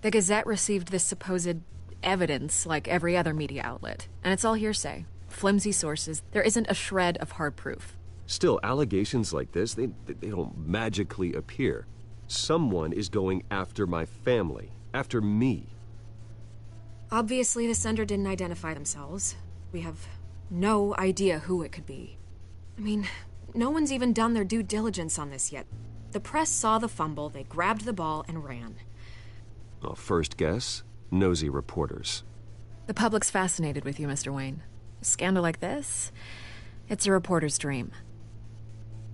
The Gazette received this supposed evidence like every other media outlet, and it's all hearsay. Flimsy sources. There isn't a shred of hard proof. Still, allegations like this, they don't magically appear. Someone is going after my family, after me. Obviously, the sender didn't identify themselves. We have no idea who it could be. I mean, no one's even done their due diligence on this yet. The press saw the fumble, they grabbed the ball and ran. Well, first guess, nosy reporters. The public's fascinated with you, Mr. Wayne. A scandal like this, it's a reporter's dream.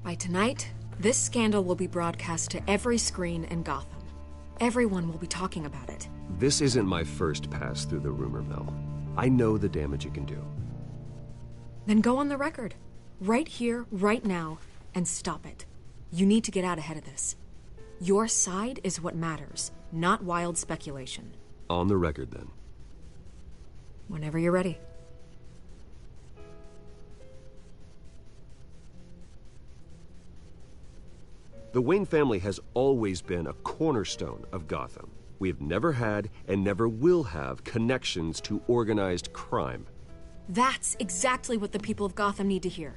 By tonight, this scandal will be broadcast to every screen in Gotham. Everyone will be talking about it. This isn't my first pass through the rumor mill. I know the damage it can do. Then go on the record. Right here, right now, and stop it. You need to get out ahead of this. Your side is what matters, not wild speculation. On the record, then. Whenever you're ready. The Wayne family has always been a cornerstone of Gotham. We have never had and never will have connections to organized crime. That's exactly what the people of Gotham need to hear.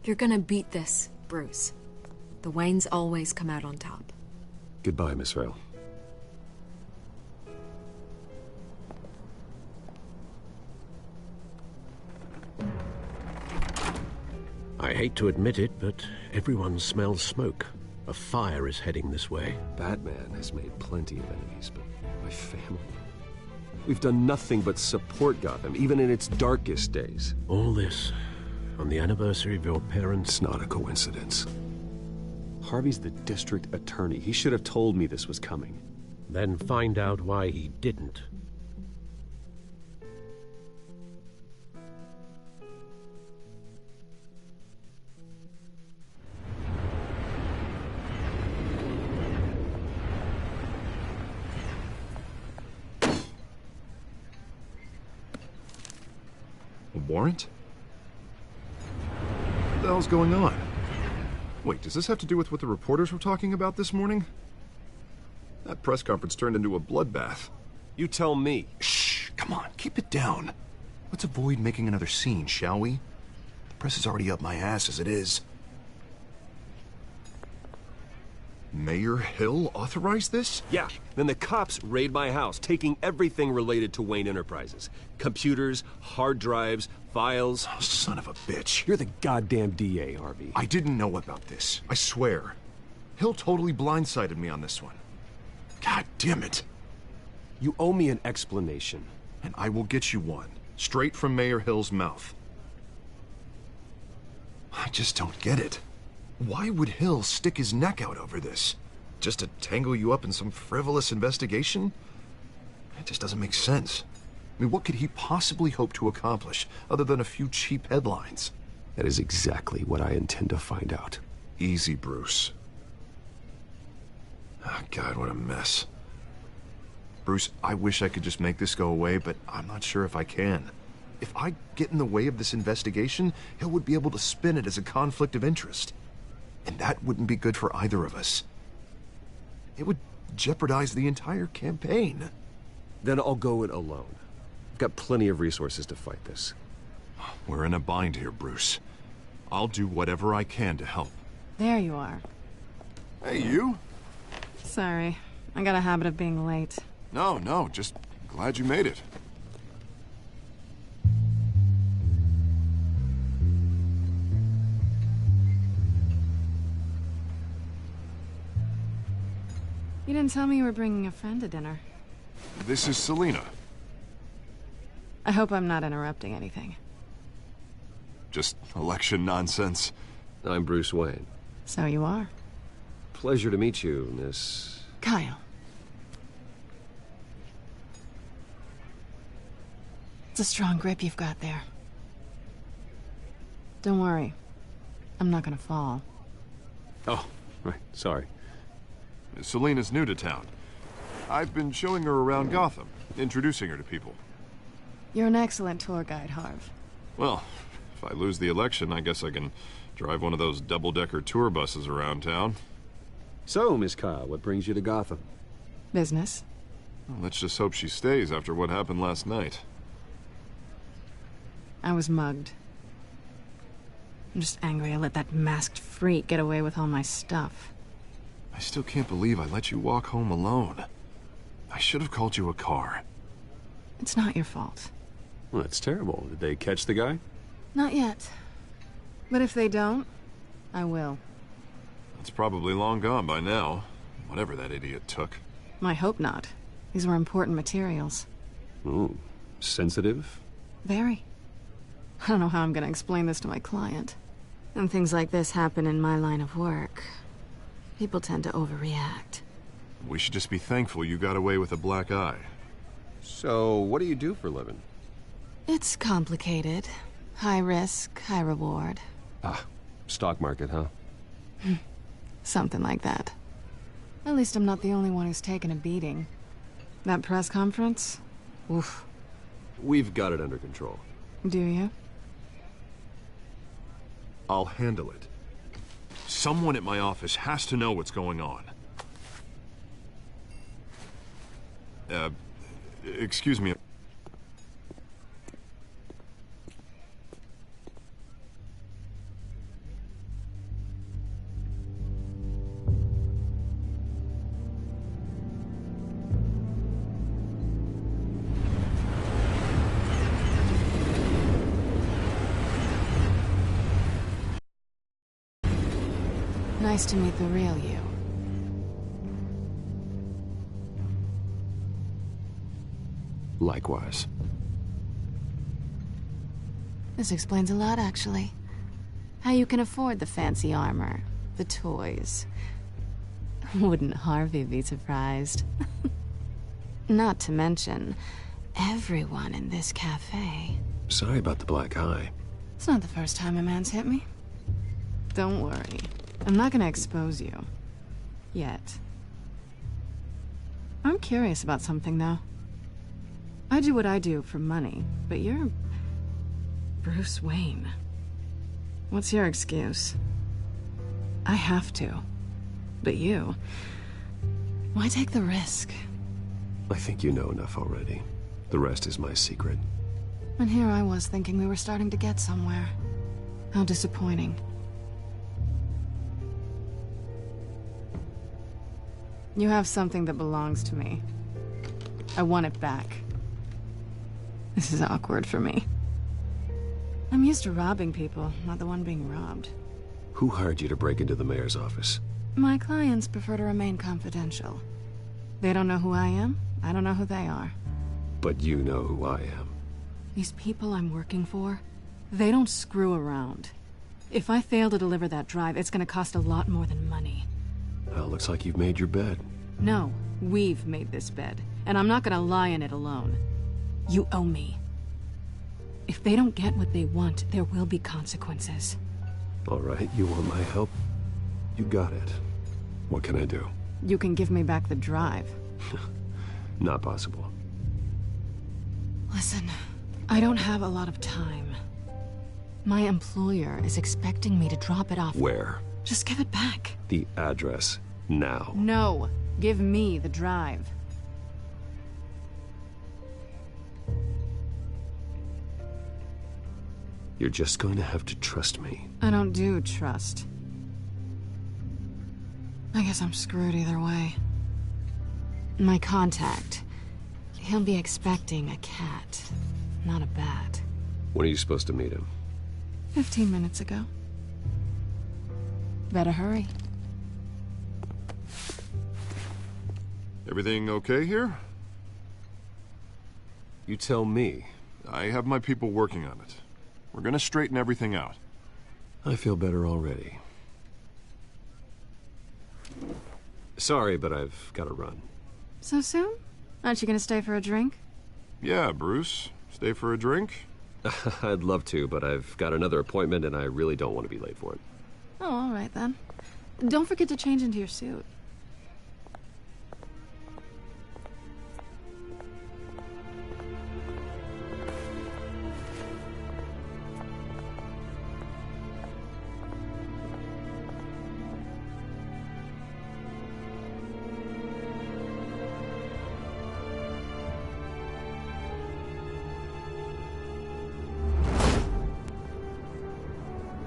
You're gonna beat this, Bruce. The Waynes always come out on top. Goodbye, Miss Vale. I hate to admit it, but everyone smells smoke. A fire is heading this way. Batman has made plenty of enemies, but my family... We've done nothing but support Gotham, even in its darkest days. All this on the anniversary of your parents'... It's not a coincidence. Harvey's the district attorney. He should have told me this was coming. Then find out why he didn't. A warrant? What the hell's going on? Wait, does this have to do with what the reporters were talking about this morning? That press conference turned into a bloodbath. You tell me. Shh, come on, keep it down. Let's avoid making another scene, shall we? The press is already up my ass as it is. Mayor Hill authorized this? Yeah. Then the cops raid my house, taking everything related to Wayne Enterprises. Computers, hard drives, files. Oh, son of a bitch. You're the goddamn DA, Harvey. I didn't know about this. I swear. Hill totally blindsided me on this one. God damn it. You owe me an explanation. And I will get you one. Straight from Mayor Hill's mouth. I just don't get it. Why would Hill stick his neck out over this? Just to tangle you up in some frivolous investigation? It just doesn't make sense. I mean, what could he possibly hope to accomplish other than a few cheap headlines? That is exactly what I intend to find out. Easy, Bruce. Oh, God, what a mess. Bruce, I wish I could just make this go away, but I'm not sure if I can. If I get in the way of this investigation, Hill would be able to spin it as a conflict of interest. And that wouldn't be good for either of us. It would jeopardize the entire campaign. Then I'll go it alone. I've got plenty of resources to fight this. We're in a bind here, Bruce. I'll do whatever I can to help. There you are. Hey, you? Sorry. I got a habit of being late. No, just glad you made it. You didn't tell me you were bringing a friend to dinner. This is Selina. I hope I'm not interrupting anything. Just election nonsense. I'm Bruce Wayne. So you are. Pleasure to meet you, Miss... Kyle. It's a strong grip you've got there. Don't worry. I'm not gonna fall. Oh, right. Sorry. Selina's new to town. I've been showing her around Gotham, introducing her to people. You're an excellent tour guide, Harv. Well, if I lose the election, I guess I can drive one of those double-decker tour buses around town. So, Miss Kyle, what brings you to Gotham? Business. Well, let's just hope she stays after what happened last night. I was mugged. I'm just angry I let that masked freak get away with all my stuff. I still can't believe I let you walk home alone. I should have called you a car. It's not your fault. Well, that's terrible. Did they catch the guy? Not yet. But if they don't, I will. It's probably long gone by now. Whatever that idiot took. I hope not. These were important materials. Ooh, sensitive? Very. I don't know how I'm gonna explain this to my client. And things like this happen in my line of work. People tend to overreact. We should just be thankful you got away with a black eye. So, what do you do for a living? It's complicated. High risk, high reward. Ah, stock market, huh? Something like that. At least I'm not the only one who's taken a beating. That press conference? Oof. We've got it under control. Do you? I'll handle it. Someone at my office has to know what's going on. Excuse me. Nice to meet the real you. Likewise. This explains a lot, actually. How you can afford the fancy armor, the toys. Wouldn't Harvey be surprised? Not to mention, everyone in this cafe. Sorry about the black eye. It's not the first time a man's hit me. Don't worry. I'm not gonna expose you. Yet. I'm curious about something, though. I do what I do for money, but you're... Bruce Wayne. What's your excuse? I have to. But you... Why take the risk? I think you know enough already. The rest is my secret. And here I was thinking we were starting to get somewhere. How disappointing. You have something that belongs to me. I want it back. This is awkward for me. I'm used to robbing people, not the one being robbed. Who hired you to break into the mayor's office? My clients prefer to remain confidential. They don't know who I am, I don't know who they are. But you know who I am. These people I'm working for, they don't screw around. If I fail to deliver that drive, it's gonna cost a lot more than money. Well, looks like you've made your bed. No, we've made this bed, and I'm not gonna lie in it alone. You owe me. If they don't get what they want, there will be consequences. All right, you want my help? You got it. What can I do? You can give me back the drive. Not possible. Listen, I don't have a lot of time. My employer is expecting me to drop it off. Where? Just give it back. The address, now. No, give me the drive. You're just going to have to trust me. I don't do trust. I guess I'm screwed either way. My contact, he'll be expecting a cat, not a bat. When are you supposed to meet him? 15 minutes ago. Better hurry. Everything okay here? You tell me. I have my people working on it. We're gonna straighten everything out. I feel better already. Sorry, but I've got to run. So soon? Aren't you gonna stay for a drink? Yeah, Bruce. Stay for a drink? I'd love to, but I've got another appointment and I really don't want to be late for it. Oh, all right then. Don't forget to change into your suit.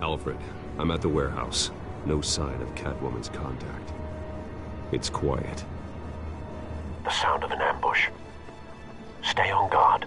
Alfred, I'm at the warehouse. No sign of Catwoman's contact. It's quiet. The sound of an ambush. Stay on guard.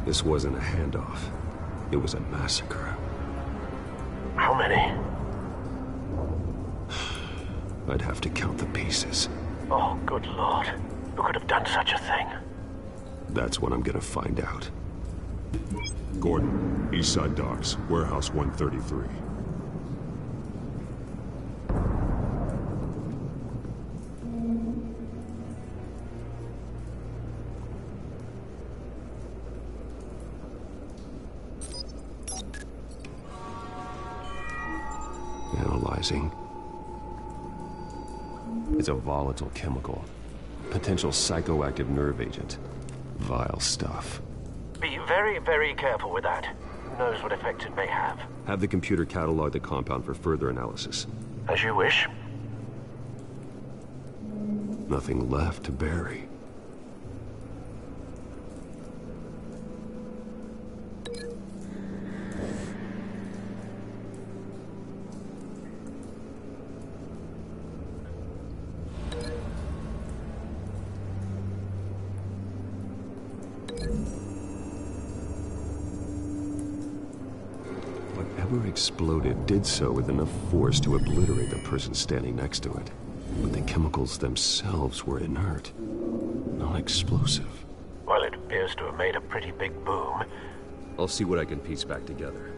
This wasn't a handoff. It was a massacre. How many? I'd have to count the pieces. Oh, good lord. Who could have done such a thing? That's what I'm gonna find out. Gordon, Eastside Docks, Warehouse 133. Analyzing. It's a volatile chemical. Potential psychoactive nerve agent. Vile stuff. Be very, very careful with that. Who knows what effect it may have. Have the computer catalog the compound for further analysis. As you wish. Nothing left to bury. Whatever exploded did so with enough force to obliterate the person standing next to it. But the chemicals themselves were inert, not explosive. Well, it appears to have made a pretty big boom. I'll see what I can piece back together.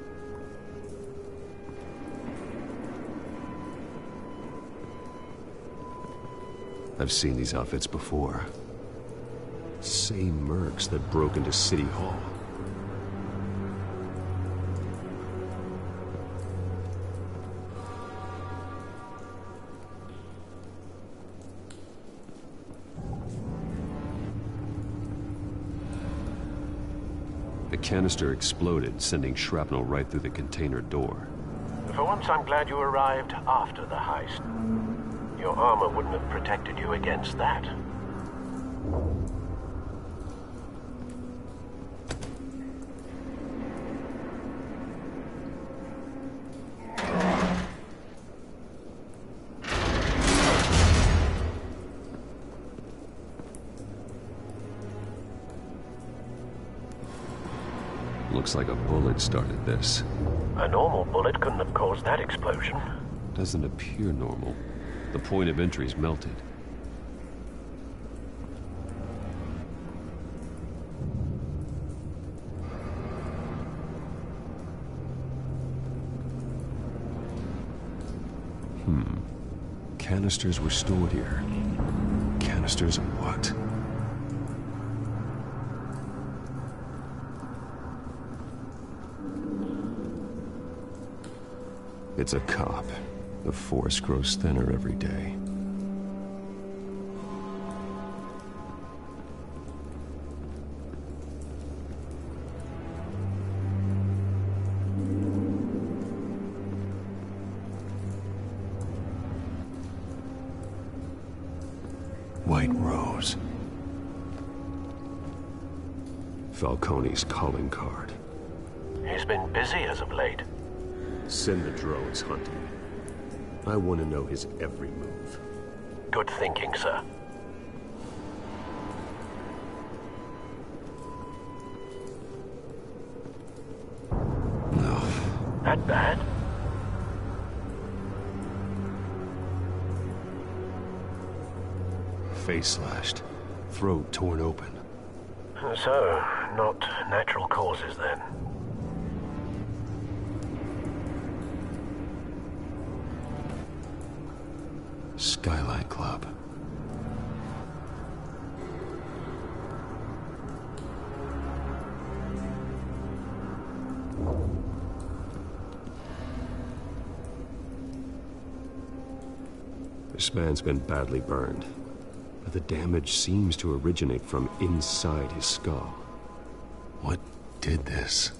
I've seen these outfits before. Same mercs that broke into City Hall. canister exploded, sending shrapnel right through the container door. For once, I'm glad you arrived after the heist. Your armor wouldn't have protected you against that. Looks like a bullet started this. A normal bullet couldn't have caused that explosion. Doesn't appear normal. The point of entry's melted. Canisters were stored here. Canisters of what? It's a cop. The force grows thinner every day. White Rose. Falcone's calling card. He's been busy as of late. Send the drones hunting. I want to know his every move. Good thinking, sir. No. That bad? Face slashed. Throat torn open. So, not natural causes then. Skyline Club. This man's been badly burned, but the damage seems to originate from inside his skull. What did this?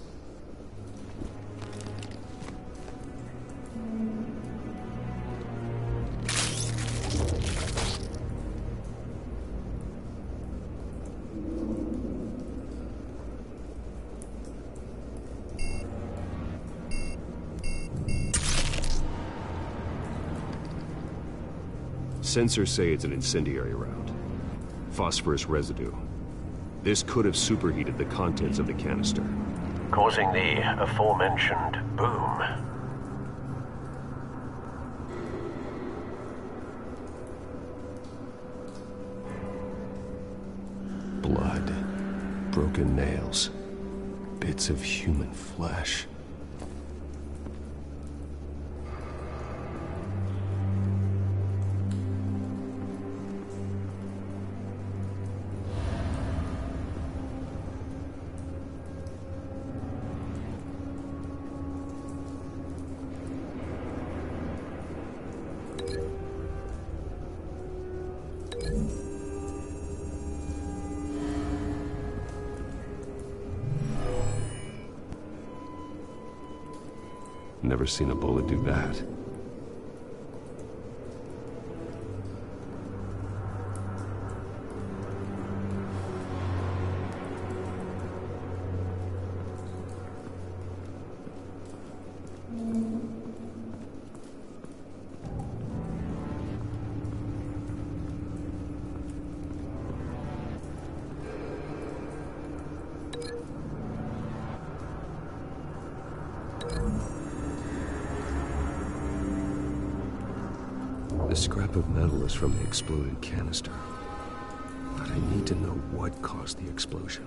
Sensors say it's an incendiary round. Phosphorus residue. This could have superheated the contents of the canister, causing the aforementioned boom. Blood. Broken nails. Bits of human flesh. Never seen a bullet do that. The scrap of metal is from the exploded canister. But I need to know what caused the explosion.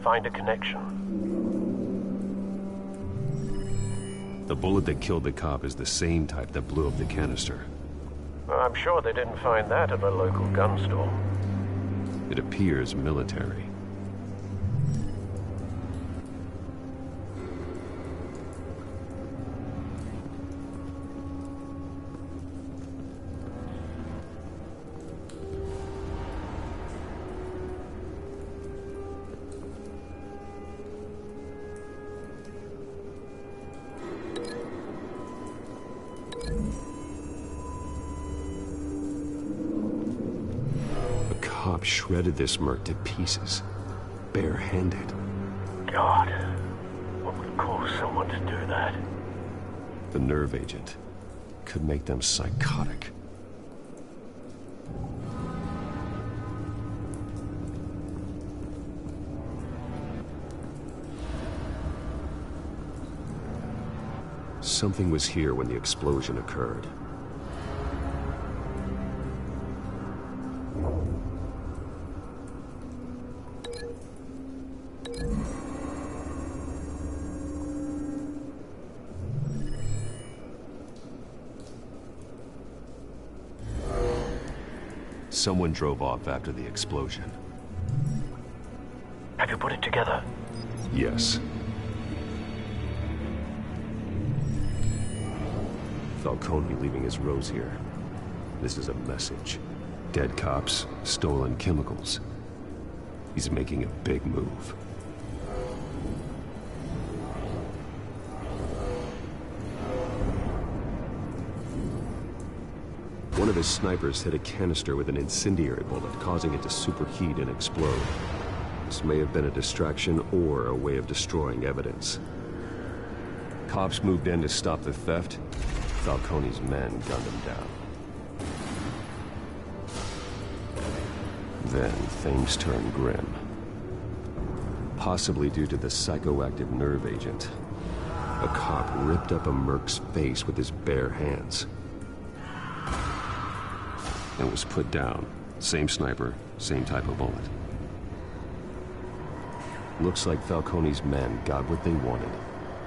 Find a connection. The bullet that killed the cop is the same type that blew up the canister. I'm sure they didn't find that at a local gun store. It appears military. Shredded this merc to pieces, barehanded. God, what would cause someone to do that? The nerve agent could make them psychotic. Something was here when the explosion occurred. Someone drove off after the explosion. Have you put it together? Yes. Falcone leaving his rose here. This is a message. Dead cops, stolen chemicals. He's making a big move. One of his snipers hit a canister with an incendiary bullet, causing it to superheat and explode. This may have been a distraction or a way of destroying evidence. Cops moved in to stop the theft. Falcone's men gunned him down. Then things turned grim. Possibly due to the psychoactive nerve agent. A cop ripped up a merc's face with his bare hands. And was put down. Same sniper, same type of bullet. Looks like Falcone's men got what they wanted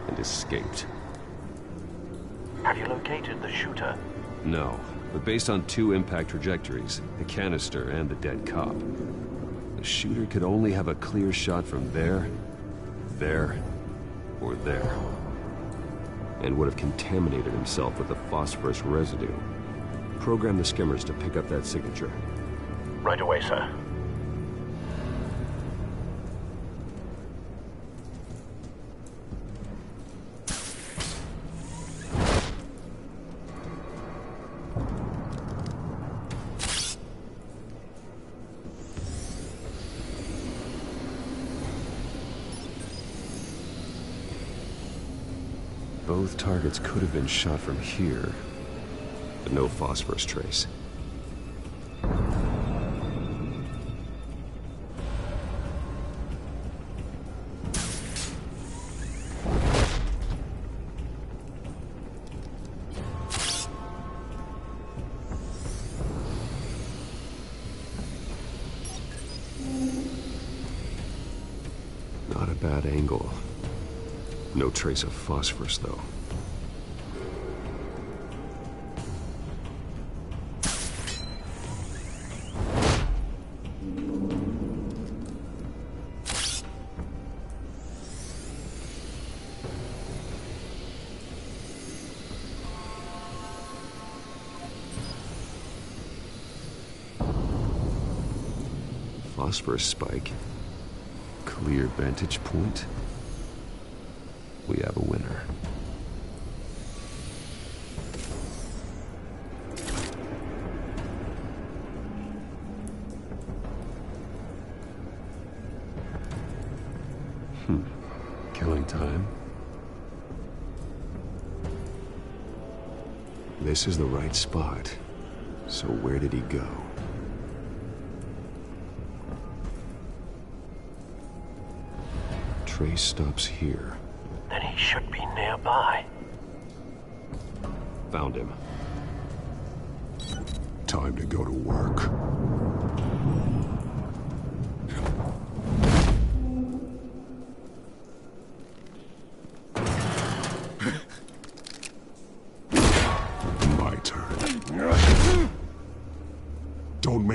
and escaped. Have you located the shooter? No, but based on two impact trajectories, the canister and the dead cop, the shooter could only have a clear shot from there, or there. And would have contaminated himself with the phosphorus residue. Program the skimmers to pick up that signature. Right away, sir. Both targets could have been shot from here. But no phosphorus trace. Not a bad angle. No trace of phosphorus, though. Phosphorus spike. Clear vantage point. We have a winner. Killing time. This is the right spot. So where did he go? Trace stops here. Then he should be nearby. Found him. Time to go to work.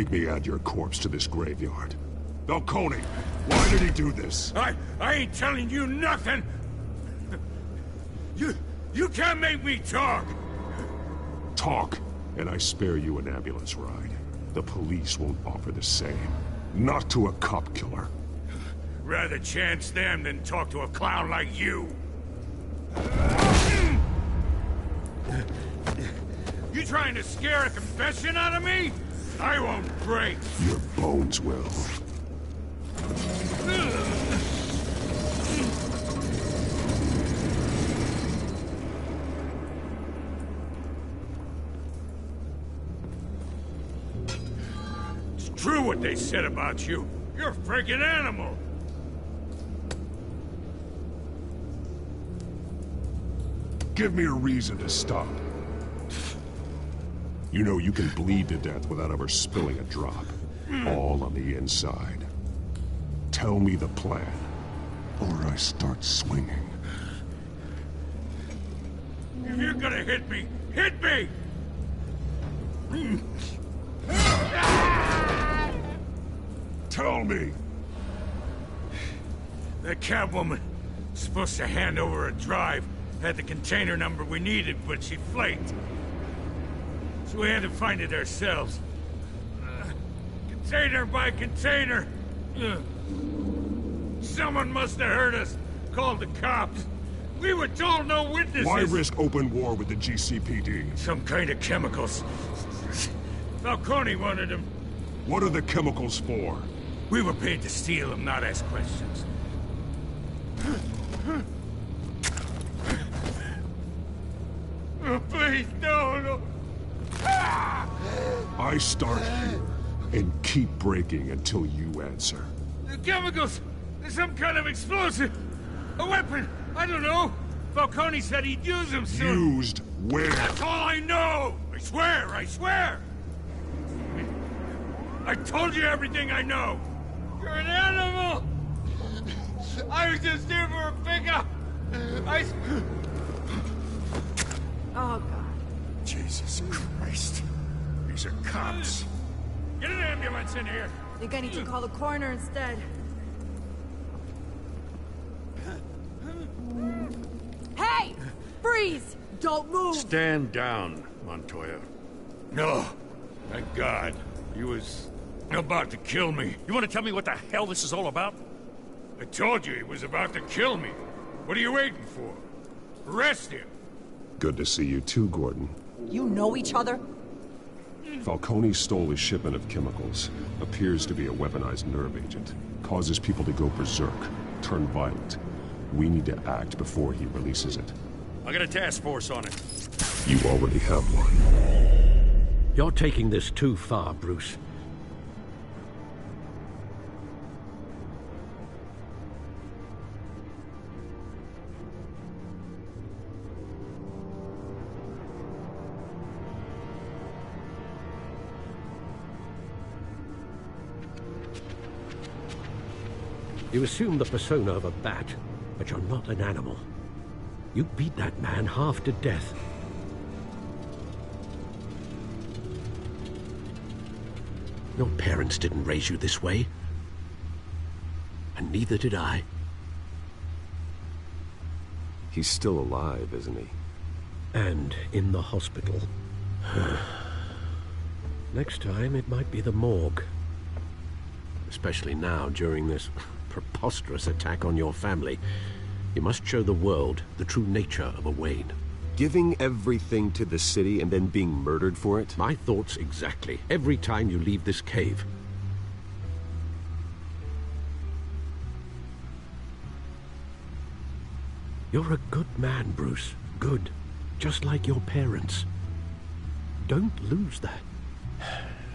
make me add your corpse to this graveyard. Falcone, why did he do this? I ain't telling you nothing! You can't make me talk! Talk, and I spare you an ambulance ride. The police won't offer the same. Not to a cop killer. Rather chance them than talk to a clown like you. You trying to scare a confession out of me? I won't break. Your bones will. It's true what they said about you. You're a freaking animal. Give me a reason to stop. You know you can bleed to death without ever spilling a drop. All on the inside. Tell me the plan, or I start swinging. If you're gonna hit me, hit me! Tell me! That Catwoman supposed to hand over a drive. Had the container number we needed, but she flaked. So we had to find it ourselves. Container by container. Someone must have heard us. Called the cops. We were told no witnesses. Why risk open war with the GCPD? Some kind of chemicals. Falcone wanted them. What are the chemicals for? We were paid to steal them, not ask questions. Oh, please, no. I start here and keep breaking until you answer. The chemicals! There's some kind of explosive! A weapon! I don't know! Falcone said he'd use them soon! Used where? That's all I know! I swear! I told you everything I know! You're an animal! I was just here for a pickup! Oh, God. Jesus Christ. These are cops. Get an ambulance in here! I think I need to call the coroner instead. Hey! Freeze! Don't move! Stand down, Montoya. No. Thank God. He was about to kill me. You want to tell me what the hell this is all about? I told you he was about to kill me. What are you waiting for? Arrest him. Good to see you too, Gordon. You know each other? Falcone stole a shipment of chemicals. Appears to be a weaponized nerve agent. Causes people to go berserk, turn violent. We need to act before he releases it. I got a task force on it. You already have one. You're taking this too far, Bruce. You assume the persona of a bat, but you're not an animal. You beat that man half to death. Your parents didn't raise you this way. And neither did I. He's still alive, isn't he? And in the hospital. Next time, it might be the morgue. Especially now, during this preposterous attack on your family. You must show the world the true nature of a Wayne. Giving everything to the city and then being murdered for it? My thoughts exactly. Every time you leave this cave. You're a good man, Bruce. Good. Just like your parents. Don't lose that.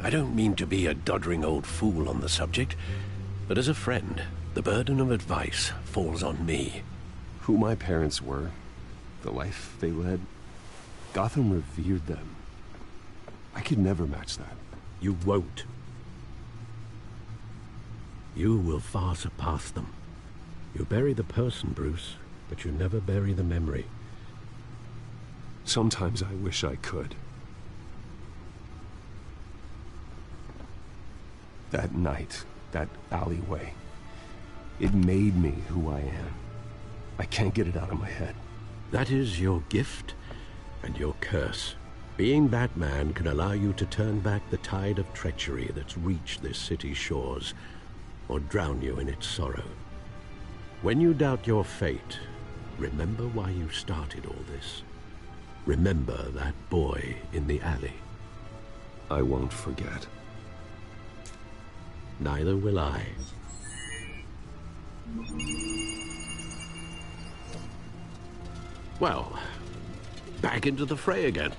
I don't mean to be a doddering old fool on the subject, but as a friend, the burden of advice falls on me. Who my parents were, the life they led, Gotham revered them. I could never match that. You won't. You will far surpass them. You bury the person, Bruce, but you never bury the memory. Sometimes I wish I could. That night, that alleyway, it made me who I am. I can't get it out of my head. That is your gift and your curse. Being Batman can allow you to turn back the tide of treachery that's reached this city's shores, or drown you in its sorrow. When you doubt your fate, remember why you started all this. Remember that boy in the alley. I won't forget. Neither will I. Well, back into the fray again.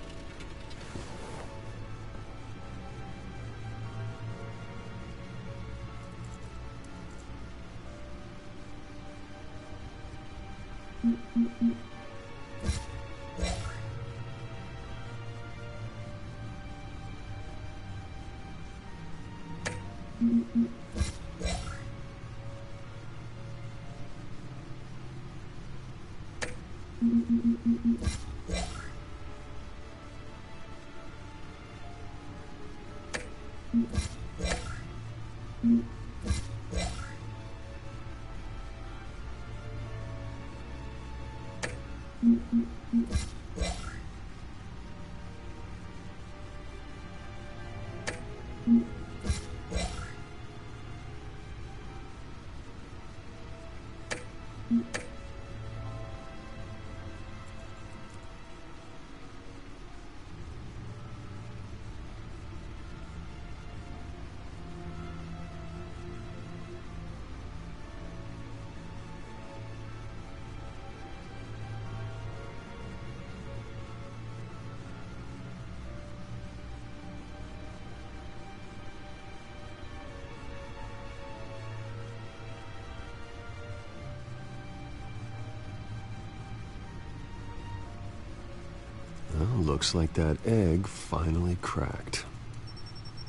Well, looks like that egg finally cracked.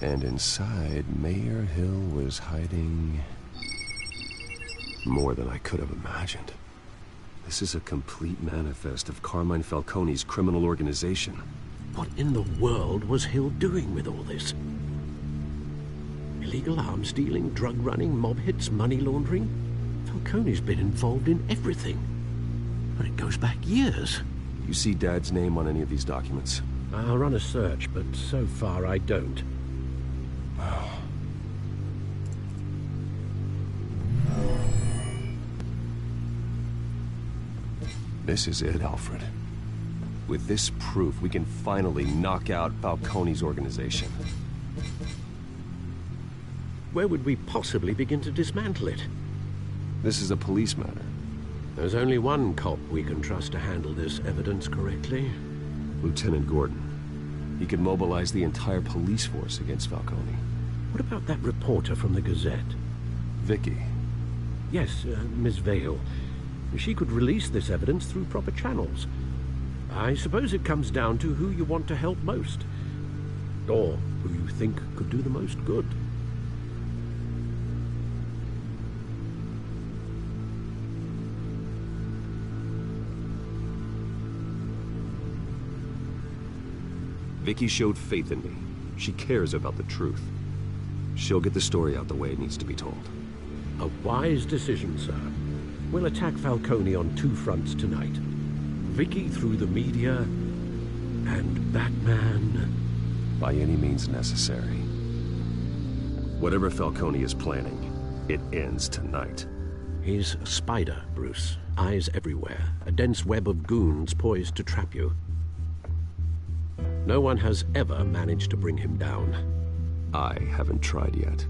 And inside, Mayor Hill was hiding more than I could have imagined. This is a complete manifest of Carmine Falcone's criminal organization. What in the world was Hill doing with all this? Illegal arms dealing, drug running, mob hits, money laundering? Falcone's been involved in everything. And it goes back years. You see Dad's name on any of these documents? I'll run a search, but so far I don't. This is it, Alfred. With this proof, we can finally knock out Falcone's organization. Where would we possibly begin to dismantle it? This is a police matter. There's only one cop we can trust to handle this evidence correctly. Lieutenant Gordon. He could mobilize the entire police force against Falcone. What about that reporter from the Gazette? Vicky. Yes, Miss Vale. She could release this evidence through proper channels. I suppose it comes down to who you want to help most. Or who you think could do the most good. Vicky showed faith in me. She cares about the truth. She'll get the story out the way it needs to be told. A wise decision, sir. We'll attack Falcone on two fronts tonight. Vicky through the media, and Batman... by any means necessary. Whatever Falcone is planning, it ends tonight. He's a spider, Bruce. Eyes everywhere. A dense web of goons poised to trap you. No one has ever managed to bring him down. I haven't tried yet.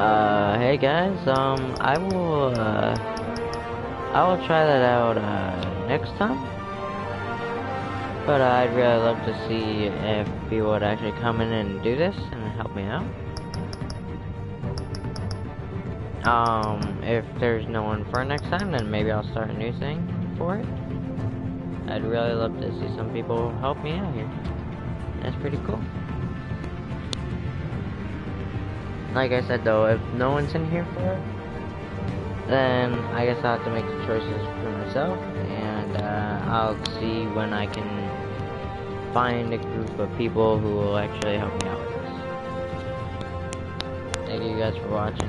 Hey guys, I will try that out, next time. But I'd really love to see if people would actually come in and do this and help me out. If there's no one for next time, then maybe I'll start a new thing for it. I'd really love to see some people help me out here. That's pretty cool. Like I said though, if no one's in here for it, then I guess I'll have to make the choices for myself, and I'll see when I can find a group of people who will actually help me out with this. Thank you guys for watching.